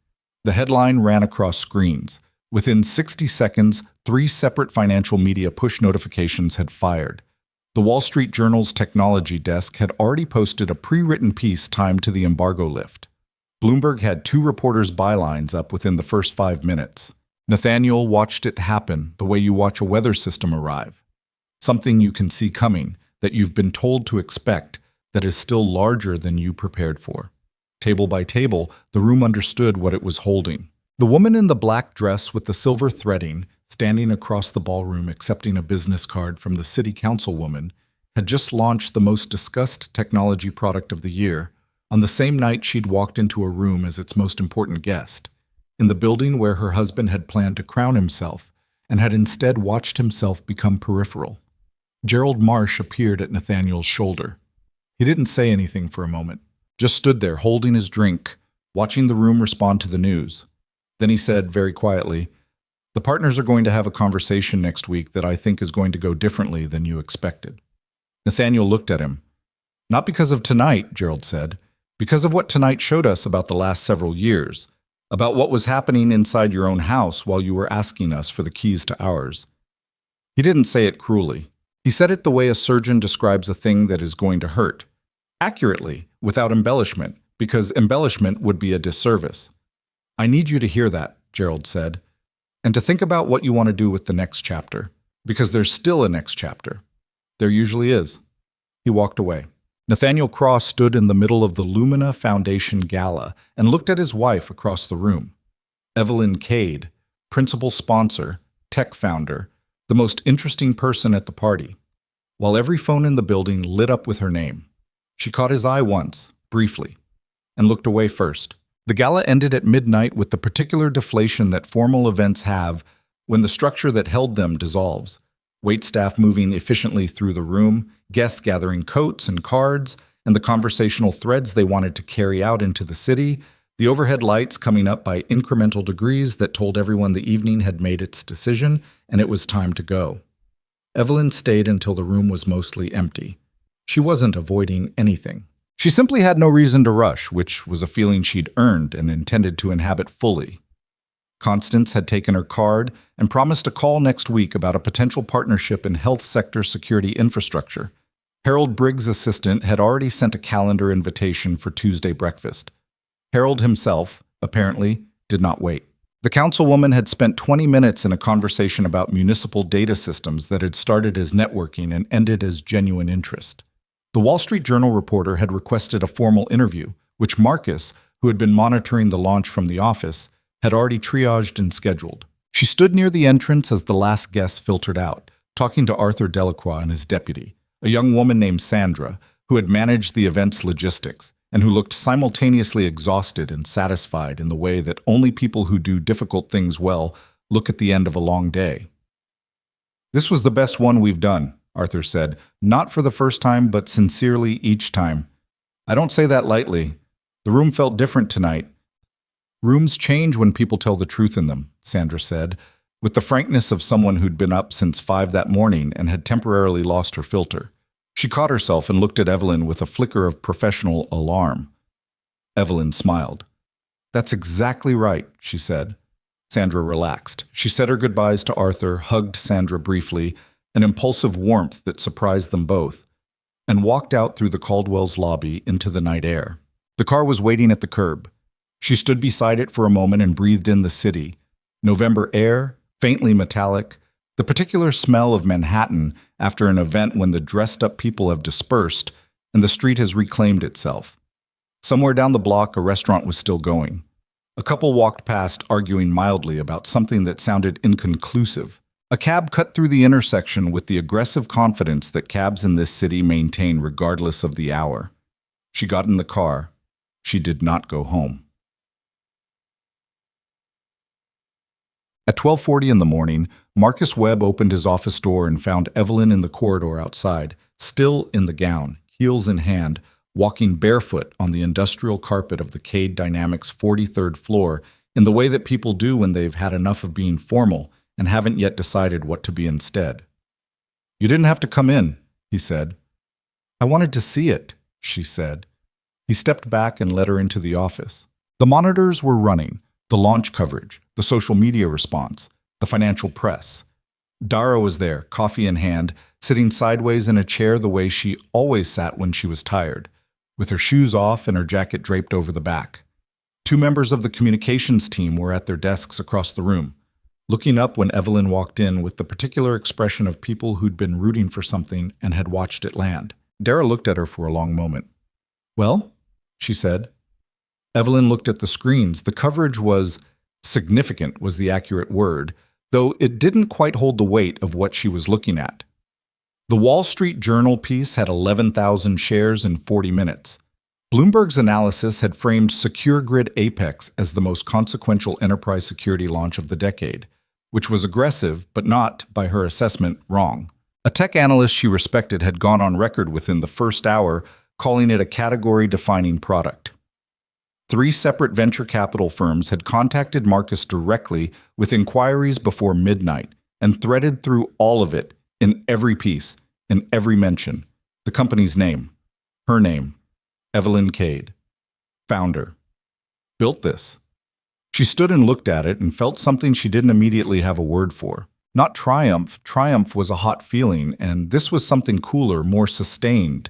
The headline ran across screens. Within 60 seconds, 3 separate financial media push notifications had fired. The Wall Street Journal's technology desk had already posted a pre-written piece timed to the embargo lift. Bloomberg had 2 reporters' bylines up within the first 5 minutes. Nathaniel watched it happen the way you watch a weather system arrive. Something you can see coming, that you've been told to expect, that is still larger than you prepared for. Table by table, the room understood what it was holding. The woman in the black dress with the silver threading, standing across the ballroom accepting a business card from the city councilwoman, had just launched the most discussed technology product of the year, on the same night she'd walked into a room as its most important guest, in the building where her husband had planned to crown himself, and had instead watched himself become peripheral. Gerald Marsh appeared at Nathaniel's shoulder. He didn't say anything for a moment, just stood there holding his drink, watching the room respond to the news. Then he said very quietly, "The partners are going to have a conversation next week that I think is going to go differently than you expected." Nathaniel looked at him. "Not because of tonight," Gerald said, "because of what tonight showed us about the last several years, about what was happening inside your own house while you were asking us for the keys to ours." He didn't say it cruelly. He said it the way a surgeon describes a thing that is going to hurt, accurately, without embellishment, because embellishment would be a disservice. "I need you to hear that," Gerald said, "and to think about what you want to do with the next chapter, because there's still a next chapter. There usually is." He walked away. Nathaniel Cross stood in the middle of the Lumina Foundation Gala and looked at his wife across the room. Evelyn Cade, principal sponsor, tech founder, the most interesting person at the party, while every phone in the building lit up with her name. She caught his eye once, briefly, and looked away first. The gala ended at midnight with the particular deflation that formal events have when the structure that held them dissolves. Waitstaff moving efficiently through the room, guests gathering coats and cards, and the conversational threads they wanted to carry out into the city, the overhead lights coming up by incremental degrees that told everyone the evening had made its decision and it was time to go. Evelyn stayed until the room was mostly empty. She wasn't avoiding anything. She simply had no reason to rush, which was a feeling she'd earned and intended to inhabit fully. Constance had taken her card and promised a call next week about a potential partnership in health sector security infrastructure. Harold Briggs' assistant had already sent a calendar invitation for Tuesday breakfast. Harold himself, apparently, did not wait. The councilwoman had spent 20 minutes in a conversation about municipal data systems that had started as networking and ended as genuine interest. The Wall Street Journal reporter had requested a formal interview, which Marcus, who had been monitoring the launch from the office, had already triaged and scheduled. She stood near the entrance as the last guest filtered out, talking to Arthur Delacroix and his deputy, a young woman named Sandra, who had managed the event's logistics, and who looked simultaneously exhausted and satisfied in the way that only people who do difficult things well look at the end of a long day. "This was the best one we've done," Arthur said, "not for the first time, but sincerely each time. I don't say that lightly. The room felt different tonight." "Rooms change when people tell the truth in them," Sandra said, with the frankness of someone who'd been up since 5 that morning and had temporarily lost her filter. She caught herself and looked at Evelyn with a flicker of professional alarm. Evelyn smiled. "That's exactly right," she said. Sandra relaxed. She said her goodbyes to Arthur, hugged Sandra briefly, an impulsive warmth that surprised them both, and walked out through the Caldwell's lobby into the night air. The car was waiting at the curb. She stood beside it for a moment and breathed in the city. November air, faintly metallic, the particular smell of Manhattan after an event when the dressed-up people have dispersed and the street has reclaimed itself. Somewhere down the block, a restaurant was still going. A couple walked past, arguing mildly about something that sounded inconclusive. A cab cut through the intersection with the aggressive confidence that cabs in this city maintain regardless of the hour. She got in the car. She did not go home. At 12:40 in the morning, Marcus Webb opened his office door and found Evelyn in the corridor outside, still in the gown, heels in hand, walking barefoot on the industrial carpet of the Cade Dynamics 43rd floor in the way that people do when they've had enough of being formal and haven't yet decided what to be instead. "You didn't have to come in," he said. "I wanted to see it," she said. He stepped back and led her into the office. The monitors were running. The launch coverage, the social media response, the financial press. Dara was there, coffee in hand, sitting sideways in a chair the way she always sat when she was tired, with her shoes off and her jacket draped over the back. Two members of the communications team were at their desks across the room, looking up when Evelyn walked in with the particular expression of people who'd been rooting for something and had watched it land. Dara looked at her for a long moment. "Well?" she said. Evelyn looked at the screens. The coverage was significant, was the accurate word, though it didn't quite hold the weight of what she was looking at. The Wall Street Journal piece had 11,000 shares in 40 minutes. Bloomberg's analysis had framed Secure Grid Apex as the most consequential enterprise security launch of the decade, which was aggressive, but not, by her assessment, wrong. A tech analyst she respected had gone on record within the first hour, calling it a category-defining product. 3 separate venture capital firms had contacted Marcus directly with inquiries before midnight and threaded through all of it, in every piece, in every mention, the company's name, her name, Evelyn Cade, founder. Built this. She stood and looked at it and felt something she didn't immediately have a word for. Not triumph. Triumph was a hot feeling, and this was something cooler, more sustained.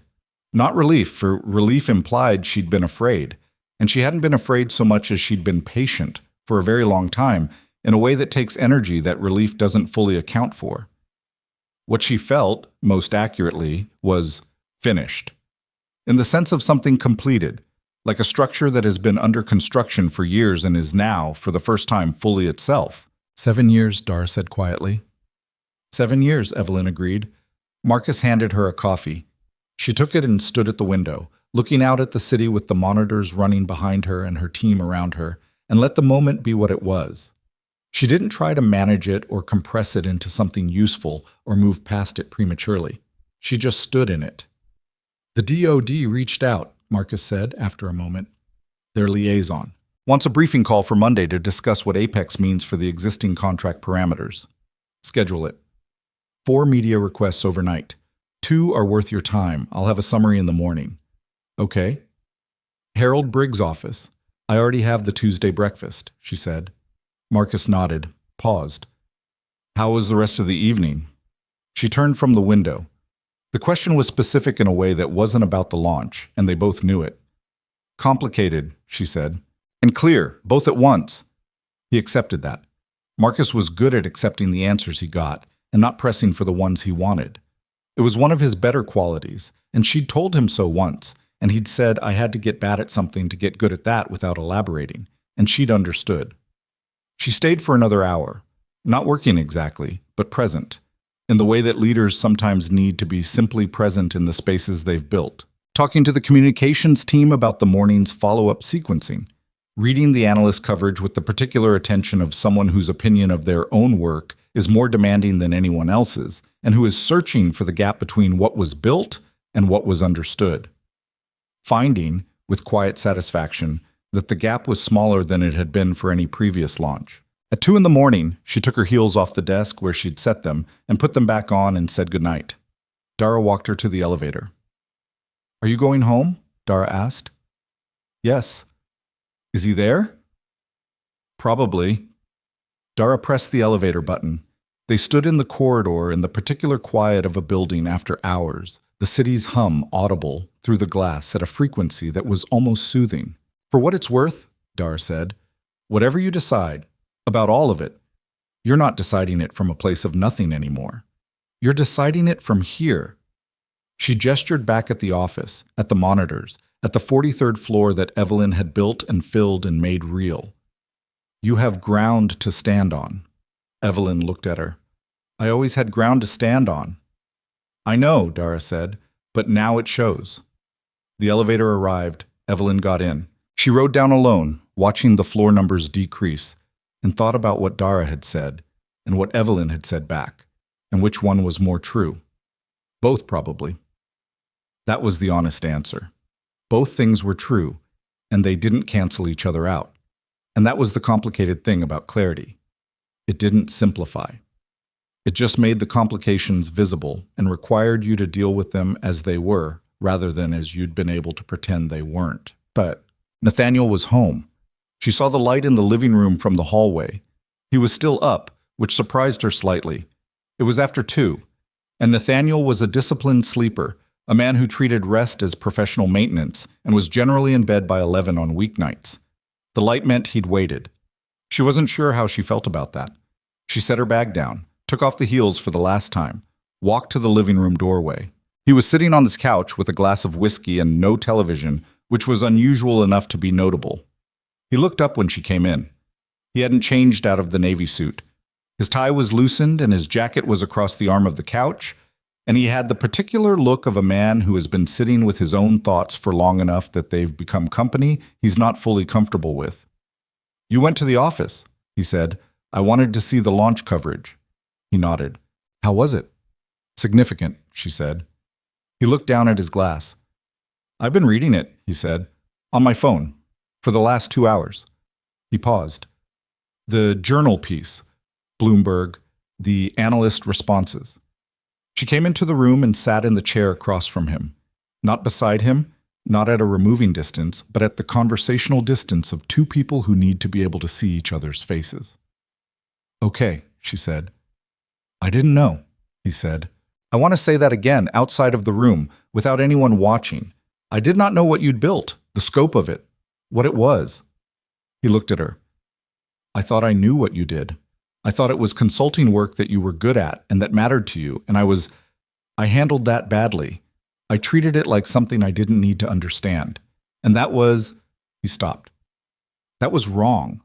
Not relief, for relief implied she'd been afraid. And she hadn't been afraid so much as she'd been patient for a very long time, in a way that takes energy that relief doesn't fully account for. What she felt, most accurately, was finished. In the sense of something completed, like a structure that has been under construction for years and is now, for the first time, fully itself. 7 years, Dara said quietly. 7 years, Evelyn agreed. Marcus handed her a coffee. She took it and stood at the window, looking out at the city with the monitors running behind her and her team around her, and let the moment be what it was. She didn't try to manage it or compress it into something useful or move past it prematurely. She just stood in it. The DoD reached out, Marcus said after a moment. Their liaison wants a briefing call for Monday to discuss what Apex means for the existing contract parameters. Schedule it. 4 media requests overnight. 2 are worth your time. I'll have a summary in the morning. Okay. Harold Briggs' office. I already have the Tuesday breakfast, she said. Marcus nodded, paused. How was the rest of the evening? She turned from the window. The question was specific in a way that wasn't about the launch, and they both knew it. Complicated, she said, and clear, both at once. He accepted that. Marcus was good at accepting the answers he got and not pressing for the ones he wanted. It was one of his better qualities, and she'd told him so once, and he'd said I had to get bad at something to get good at that without elaborating, and she'd understood. She stayed for another hour, not working exactly, but present, in the way that leaders sometimes need to be simply present in the spaces they've built, talking to the communications team about the morning's follow-up sequencing, reading the analyst coverage with the particular attention of someone whose opinion of their own work is more demanding than anyone else's, and who is searching for the gap between what was built and what was understood. Finding, with quiet satisfaction, that the gap was smaller than it had been for any previous launch. At 2 a.m, she took her heels off the desk where she'd set them and put them back on and said goodnight. Dara walked her to the elevator. Are you going home? Dara asked. Yes. Is he there? Probably. Dara pressed the elevator button. They stood in the corridor in the particular quiet of a building after hours, the city's hum audible through the glass at a frequency that was almost soothing. For what it's worth, Dara said, whatever you decide, about all of it, you're not deciding it from a place of nothing anymore. You're deciding it from here. She gestured back at the office, at the monitors, at the 43rd floor that Evelyn had built and filled and made real. You have ground to stand on. Evelyn looked at her. I always had ground to stand on. I know, Dara said, but now it shows. The elevator arrived. Evelyn got in. She rode down alone, watching the floor numbers decrease, and thought about what Dara had said, and what Evelyn had said back, and which one was more true. Both, probably. That was the honest answer. Both things were true, and they didn't cancel each other out. And that was the complicated thing about clarity. It didn't simplify. It just made the complications visible and required you to deal with them as they were, rather than as you'd been able to pretend they weren't. But Nathaniel was home. She saw the light in the living room from the hallway. He was still up, which surprised her slightly. It was after 2, and Nathaniel was a disciplined sleeper, a man who treated rest as professional maintenance and was generally in bed by 11 on weeknights. The light meant he'd waited. She wasn't sure how she felt about that. She set her bag down, took off the heels for the last time, walked to the living room doorway. He was sitting on his couch with a glass of whiskey and no television, which was unusual enough to be notable. He looked up when she came in. He hadn't changed out of the navy suit. His tie was loosened and his jacket was across the arm of the couch, and he had the particular look of a man who has been sitting with his own thoughts for long enough that they've become company he's not fully comfortable with. "You went to the office," he said. "I wanted to see the launch coverage." He nodded. "How was it?" "Significant," she said. He looked down at his glass. "I've been reading it," he said, "on my phone, for the last 2 hours." He paused. "The journal piece, Bloomberg, the analyst responses." She came into the room and sat in the chair across from him. Not beside him, not at a removing distance, but at the conversational distance of two people who need to be able to see each other's faces. "Okay," she said. "I didn't know," he said. "I want to say that again, outside of the room, without anyone watching. I did not know what you'd built, the scope of it, what it was." He looked at her. "I thought I knew what you did. I thought it was consulting work that you were good at and that mattered to you, and I handled that badly. I treated it like something I didn't need to understand. And that was," he stopped. "That was wrong.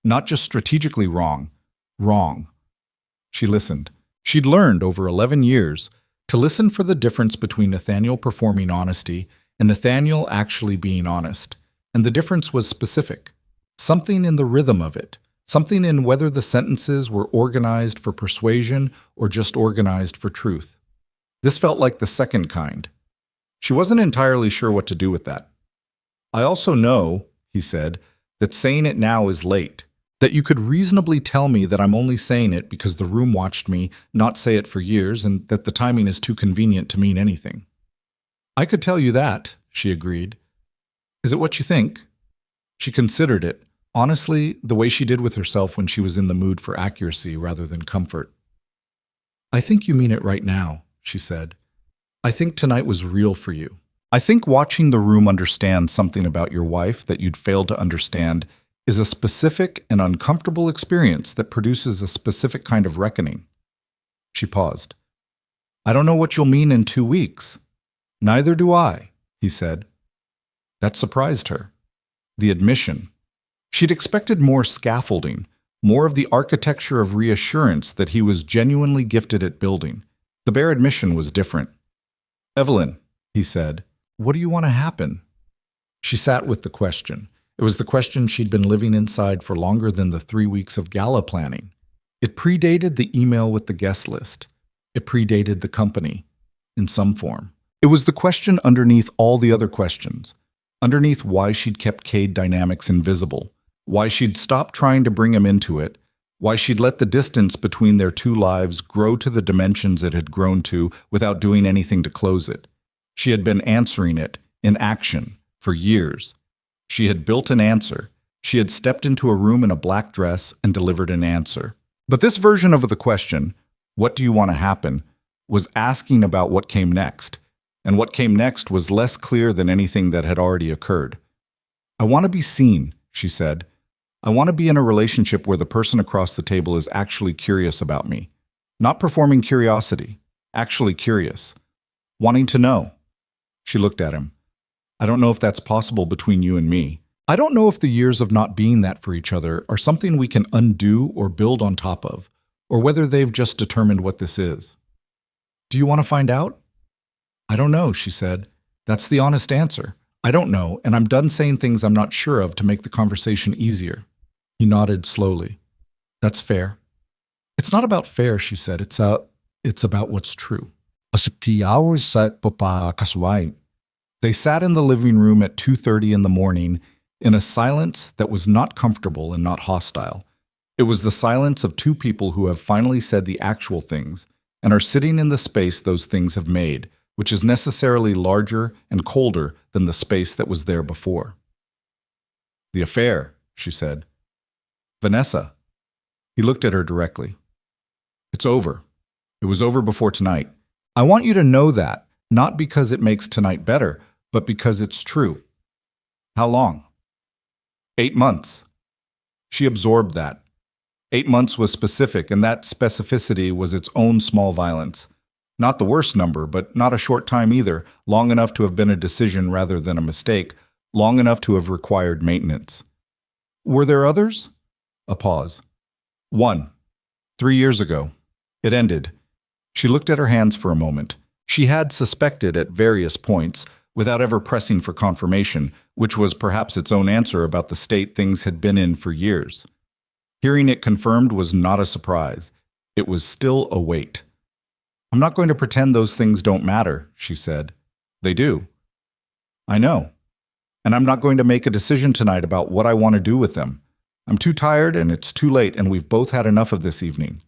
Not just strategically wrong. Wrong." She listened. She'd learned over 11 years to listen for the difference between Nathaniel performing honesty and Nathaniel actually being honest. And the difference was specific. Something in the rhythm of it. Something in whether the sentences were organized for persuasion or just organized for truth. This felt like the second kind. She wasn't entirely sure what to do with that. "I also know," he said, "that saying it now is late. That you could reasonably tell me that I'm only saying it because the room watched me not say it for years and that the timing is too convenient to mean anything." "I could tell you that," she agreed. "Is it what you think?" She considered it, honestly, the way she did with herself when she was in the mood for accuracy rather than comfort. "I think you mean it right now," she said. "I think tonight was real for you. I think watching the room understand something about your wife that you'd failed to understand is a specific and uncomfortable experience that produces a specific kind of reckoning." She paused. "I don't know what you'll mean in 2 weeks." "Neither do I," he said. That surprised her. The admission. She'd expected more scaffolding, more of the architecture of reassurance that he was genuinely gifted at building. The bare admission was different. "Evelyn," he said, "what do you want to happen?" She sat with the question. It was the question she'd been living inside for longer than the 3 weeks of Gala planning. It predated the email with the guest list. It predated the company, in some form. It was the question underneath all the other questions, underneath why she'd kept Cade Dynamics invisible, why she'd stopped trying to bring him into it, why she'd let the distance between their two lives grow to the dimensions it had grown to without doing anything to close it. She had been answering it, in action, for years. She had built an answer. She had stepped into a room in a black dress and delivered an answer. But this version of the question, "What do you want to happen?" was asking about what came next. And what came next was less clear than anything that had already occurred. "I want to be seen," she said. "I want to be in a relationship where the person across the table is actually curious about me. Not performing curiosity, actually curious. Wanting to know." She looked at him. "I don't know if that's possible between you and me. I don't know if the years of not being that for each other are something we can undo or build on top of, or whether they've just determined what this is." "Do you want to find out?" "I don't know," she said. "That's the honest answer. I don't know, and I'm done saying things I'm not sure of to make the conversation easier." He nodded slowly. "That's fair." "It's not about fair," she said. It's about what's true." They sat in the living room at 2:30 in the morning in a silence that was not comfortable and not hostile. It was the silence of two people who have finally said the actual things and are sitting in the space those things have made, which is necessarily larger and colder than the space that was there before. "The affair," she said. "Vanessa." He looked at her directly. "It's over. It was over before tonight. I want you to know that, not because it makes tonight better, but because it's true." "How long?" 8 months. She absorbed that. 8 months was specific, and that specificity was its own small violence. Not the worst number, but not a short time either, long enough to have been a decision rather than a mistake, long enough to have required maintenance. Were there others? A pause. One. 3 years ago. It ended. She looked at her hands for a moment. She had suspected at various points, without ever pressing for confirmation, which was perhaps its own answer about the state things had been in for years. Hearing it confirmed was not a surprise. It was still a weight. I'm not going to pretend those things don't matter, she said. They do. I know. And I'm not going to make a decision tonight about what I want to do with them. I'm too tired and it's too late and we've both had enough of this evening.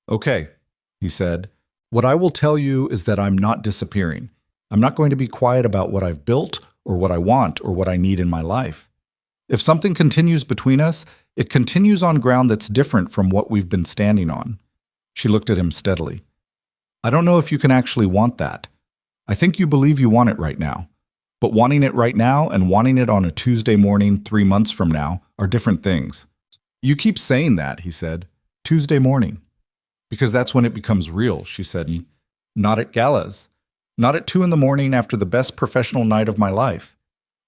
Okay, he said. What I will tell you is that I'm not disappearing. I'm not going to be quiet about what I've built or what I want or what I need in my life. If something continues between us, it continues on ground that's different from what we've been standing on. She looked at him steadily. I don't know if you can actually want that. I think you believe you want it right now. But wanting it right now and wanting it on a Tuesday morning 3 months from now are different things. You keep saying that, he said. Tuesday morning. Because that's when it becomes real, she said. Not at galas. Not at 2 a.m. after the best professional night of my life.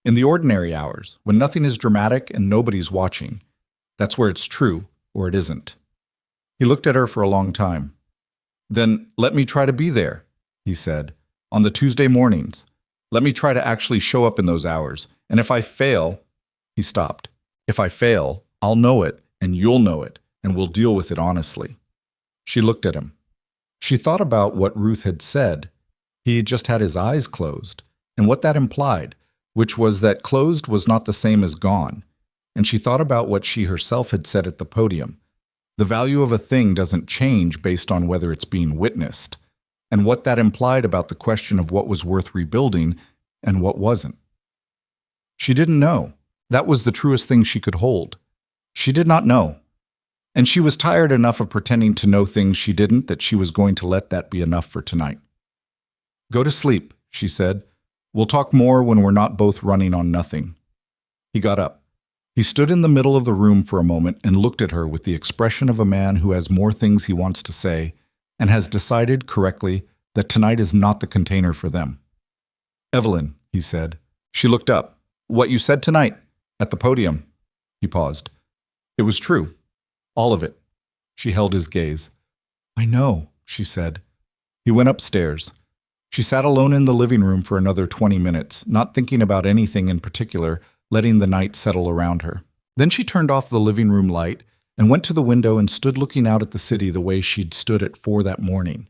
In the ordinary hours, when nothing is dramatic and nobody's watching. That's where it's true, or it isn't. He looked at her for a long time. Then let me try to be there, he said, on the Tuesday mornings. Let me try to actually show up in those hours. And if I fail, he stopped. If I fail, I'll know it, and you'll know it, and we'll deal with it honestly. She looked at him. She thought about what Ruth had said. He just had his eyes closed, and what that implied, which was that closed was not the same as gone. And she thought about what she herself had said at the podium. The value of a thing doesn't change based on whether it's being witnessed, and what that implied about the question of what was worth rebuilding and what wasn't. She didn't know. That was the truest thing she could hold. She did not know. And she was tired enough of pretending to know things she didn't that she was going to let that be enough for tonight. Go to sleep, she said. We'll talk more when we're not both running on nothing. He got up. He stood in the middle of the room for a moment and looked at her with the expression of a man who has more things he wants to say and has decided correctly that tonight is not the container for them. Evelyn, he said. She looked up. What you said tonight, at the podium. He paused. It was true. All of it. She held his gaze. I know, she said. He went upstairs. She sat alone in the living room for another 20 minutes, not thinking about anything in particular, letting the night settle around her. Then she turned off the living room light and went to the window and stood looking out at the city the way she'd stood at 4 that morning.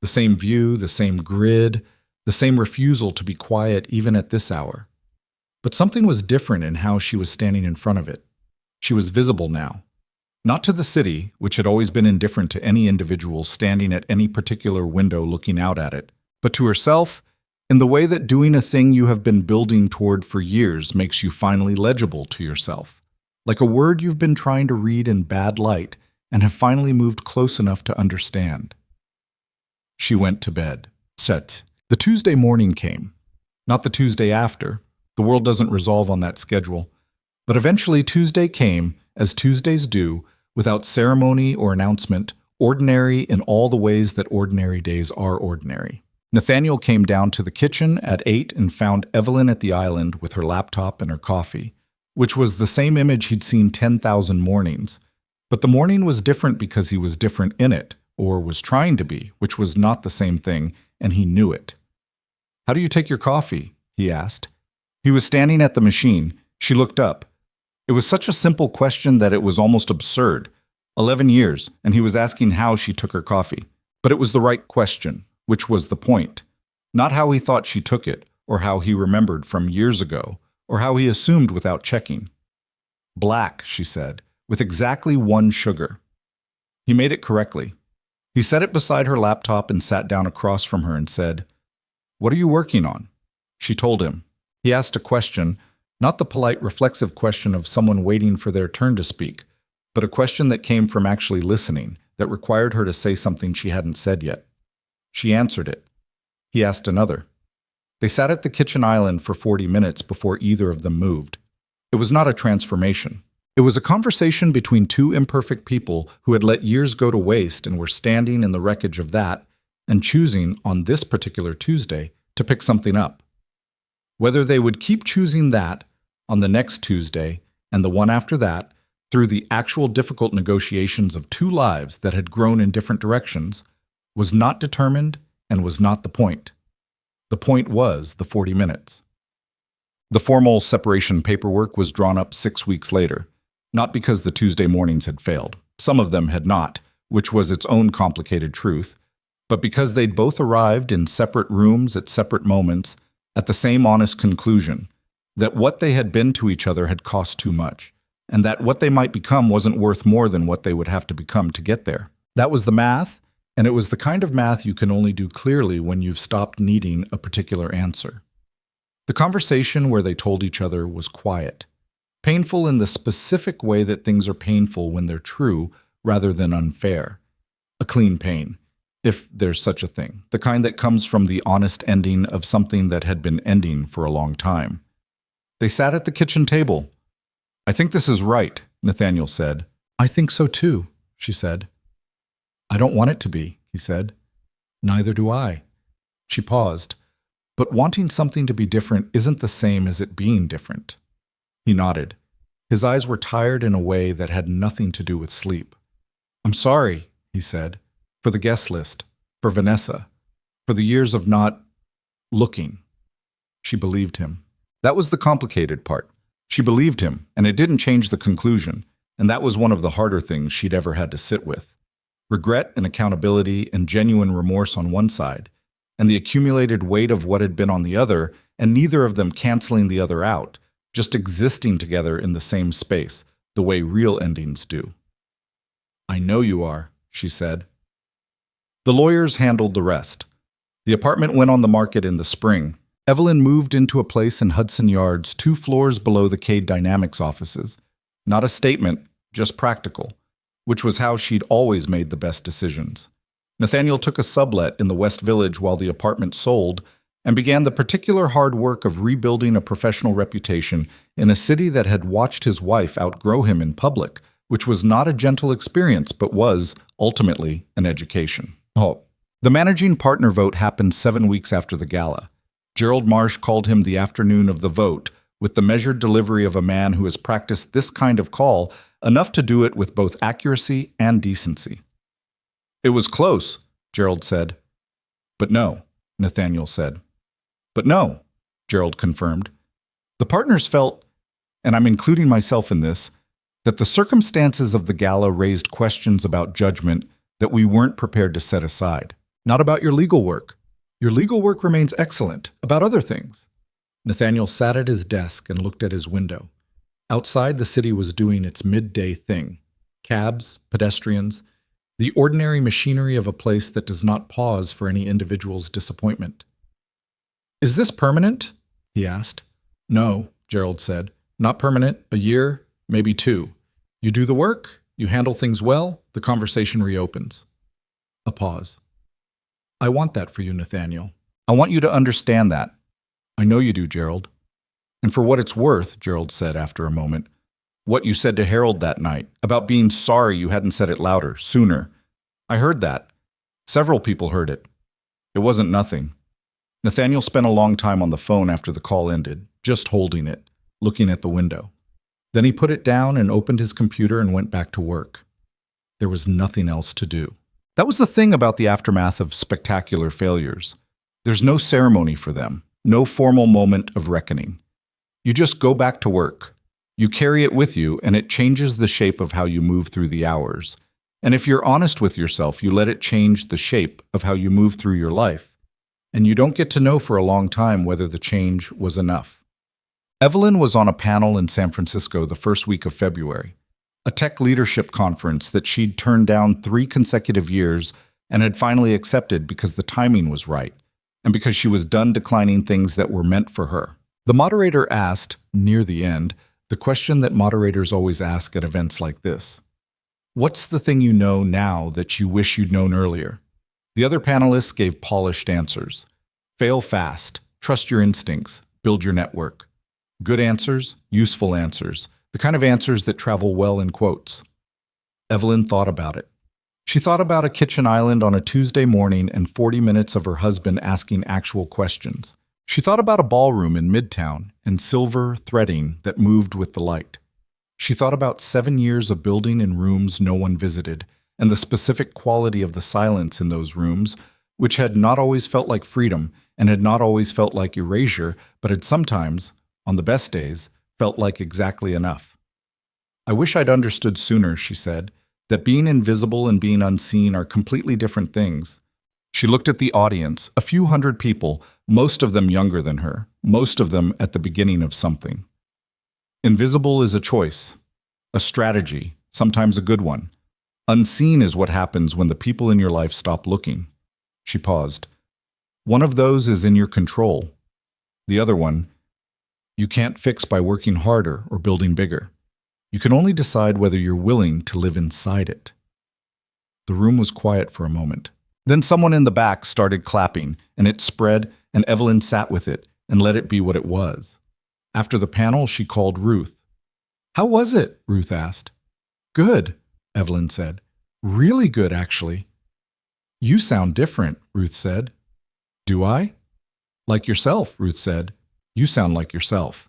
The same view, the same grid, the same refusal to be quiet even at this hour. But something was different in how she was standing in front of it. She was visible now. Not to the city, which had always been indifferent to any individual standing at any particular window looking out at it, but to herself, in the way that doing a thing you have been building toward for years makes you finally legible to yourself, like a word you've been trying to read in bad light and have finally moved close enough to understand. She went to bed. Set. The Tuesday morning came. Not the Tuesday after. The world doesn't resolve on that schedule. But eventually Tuesday came, as Tuesdays do, without ceremony or announcement, ordinary in all the ways that ordinary days are ordinary. Nathaniel came down to the kitchen at 8 and found Evelyn at the island with her laptop and her coffee, which was the same image he'd seen 10,000 mornings. But the morning was different because he was different in it, or was trying to be, which was not the same thing, and he knew it. How do you take your coffee? He asked. He was standing at the machine. She looked up. It was such a simple question that it was almost absurd. 11 years, and he was asking how she took her coffee. But it was the right question, which was the point. Not how he thought she took it, or how he remembered from years ago, or how he assumed without checking. Black, she said, with exactly 1 sugar. He made it correctly. He set it beside her laptop and sat down across from her and said, "What are you working on?" She told him. He asked a question, not the polite, reflexive question of someone waiting for their turn to speak, but a question that came from actually listening, that required her to say something she hadn't said yet. She answered it. He asked another. They sat at the kitchen island for 40 minutes before either of them moved. It was not a transformation. It was a conversation between two imperfect people who had let years go to waste and were standing in the wreckage of that and choosing, on this particular Tuesday, to pick something up. Whether they would keep choosing that on the next Tuesday and the one after that, through the actual difficult negotiations of two lives that had grown in different directions, was not determined and was not the point. The point was the 40 minutes. The formal separation paperwork was drawn up 6 weeks later, not because the Tuesday mornings had failed. Some of them had not, which was its own complicated truth, but because they'd both arrived in separate rooms at separate moments at the same honest conclusion that what they had been to each other had cost too much, and that what they might become wasn't worth more than what they would have to become to get there. That was the math, and it was the kind of math you can only do clearly when you've stopped needing a particular answer. The conversation where they told each other was quiet, painful in the specific way that things are painful when they're true rather than unfair. A clean pain, if there's such a thing, the kind that comes from the honest ending of something that had been ending for a long time. They sat at the kitchen table. "I think this is right," Nathaniel said. "I think so too," she said. "I don't want it to be," he said. "Neither do I." She paused. "But wanting something to be different isn't the same as it being different." He nodded. His eyes were tired in a way that had nothing to do with sleep. "I'm sorry," he said, "for the guest list, for Vanessa, for the years of not looking." She believed him. That was the complicated part. She believed him, and it didn't change the conclusion, and that was one of the harder things she'd ever had to sit with. Regret and accountability and genuine remorse on one side, and the accumulated weight of what had been on the other, and neither of them canceling the other out, just existing together in the same space, the way real endings do. "I know you are," she said. The lawyers handled the rest. The apartment went on the market in the spring. Evelyn moved into a place in Hudson Yards 2 floors below the Cade Dynamics offices. Not a statement, just practical, which was how she'd always made the best decisions. Nathaniel took a sublet in the West Village while the apartment sold and began the particular hard work of rebuilding a professional reputation in a city that had watched his wife outgrow him in public, which was not a gentle experience but was, ultimately, an education. The managing partner vote happened 7 weeks after the gala. Gerald Marsh called him the afternoon of the vote, with the measured delivery of a man who has practiced this kind of call enough to do it with both accuracy and decency. "It was close," Gerald said. "But no," Nathaniel said. "But no," Gerald confirmed. The partners felt, and I'm including myself in this, that the circumstances of the gala raised questions about judgment that we weren't prepared to set aside. Not about your legal work. Your legal work remains excellent. About other things. Nathaniel sat at his desk and looked at his window. Outside, the city was doing its midday thing. Cabs, pedestrians, the ordinary machinery of a place that does not pause for any individual's disappointment. "Is this permanent?" he asked. "No," Gerald said. "Not permanent. A year, maybe 2. You do the work, you handle things well, the conversation reopens." A pause. "I want that for you, Nathaniel. I want you to understand that." "I know you do, Gerald." "And for what it's worth," Gerald said after a moment, "what you said to Harold that night, about being sorry you hadn't said it louder, sooner. I heard that. Several people heard it. It wasn't nothing." Nathaniel spent a long time on the phone after the call ended, just holding it, looking at the window. Then he put it down and opened his computer and went back to work. There was nothing else to do. That was the thing about the aftermath of spectacular failures. There's no ceremony for them, no formal moment of reckoning. You just go back to work. You carry it with you, and it changes the shape of how you move through the hours. And if you're honest with yourself, you let it change the shape of how you move through your life. And you don't get to know for a long time whether the change was enough. Evelyn was on a panel in San Francisco the first week of February. A tech leadership conference that she'd turned down 3 consecutive years and had finally accepted because the timing was right, and because she was done declining things that were meant for her. The moderator asked, near the end, the question that moderators always ask at events like this. "What's the thing you know now that you wish you'd known earlier?" The other panelists gave polished answers. Fail fast, trust your instincts, build your network. Good answers, useful answers, the kind of answers that travel well in quotes. Evelyn thought about it. She thought about a kitchen island on a Tuesday morning and 40 minutes of her husband asking actual questions. She thought about a ballroom in Midtown and silver threading that moved with the light. She thought about 7 years of building in rooms no one visited, and the specific quality of the silence in those rooms, which had not always felt like freedom and had not always felt like erasure, but had sometimes, on the best days, felt like exactly enough. I wish I'd understood sooner, she said, that being invisible and being unseen are completely different things. She looked at the audience, a few hundred people, most of them younger than her, most of them at the beginning of something. Invisible is a choice, a strategy, sometimes a good one. Unseen is what happens when the people in your life stop looking. She paused. One of those is in your control. The other one, you can't fix by working harder or building bigger. You can only decide whether you're willing to live inside it. The room was quiet for a moment. Then someone in the back started clapping, and it spread, and Evelyn sat with it and let it be what it was. After the panel, she called Ruth. "How was it?" Ruth asked. "Good," Evelyn said. "Really good, actually." "You sound different," Ruth said. "Do I?" "Like yourself," Ruth said. "You sound like yourself."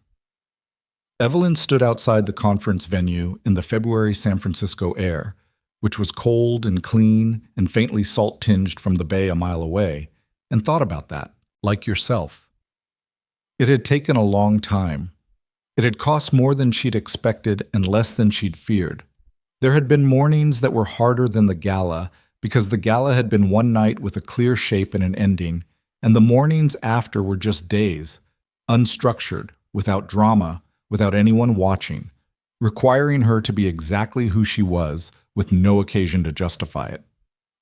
Evelyn stood outside the conference venue in the February San Francisco air, which was cold and clean and faintly salt-tinged from the bay a mile away, and thought about that, like yourself. It had taken a long time. It had cost more than she'd expected and less than she'd feared. There had been mornings that were harder than the gala, because the gala had been one night with a clear shape and an ending, and the mornings after were just days, unstructured, without drama, without anyone watching, requiring her to be exactly who she was, with no occasion to justify it.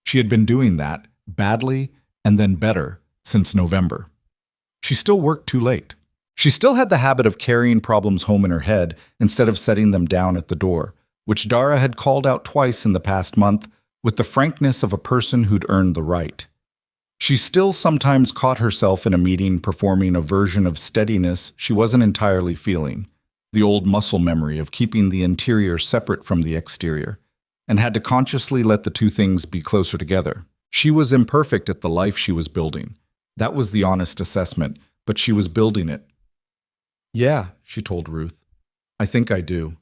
She had been doing that, badly and then better, since November. She still worked too late. She still had the habit of carrying problems home in her head instead of setting them down at the door, which Dara had called out twice in the past month with the frankness of a person who'd earned the right. She still sometimes caught herself in a meeting performing a version of steadiness she wasn't entirely feeling, the old muscle memory of keeping the interior separate from the exterior, and had to consciously let the two things be closer together. She was imperfect at the life she was building. That was the honest assessment, but she was building it. "Yeah," she told Ruth. "I think I do."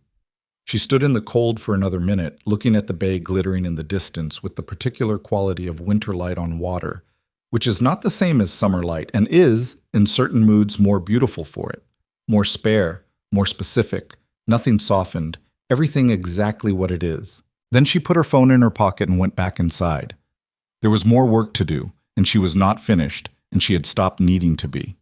She stood in the cold for another minute, looking at the bay glittering in the distance with the particular quality of winter light on water, which is not the same as summer light and is, in certain moods, more beautiful for it, more spare, more specific, nothing softened, everything exactly what it is. Then she put her phone in her pocket and went back inside. There was more work to do, and she was not finished, and she had stopped needing to be.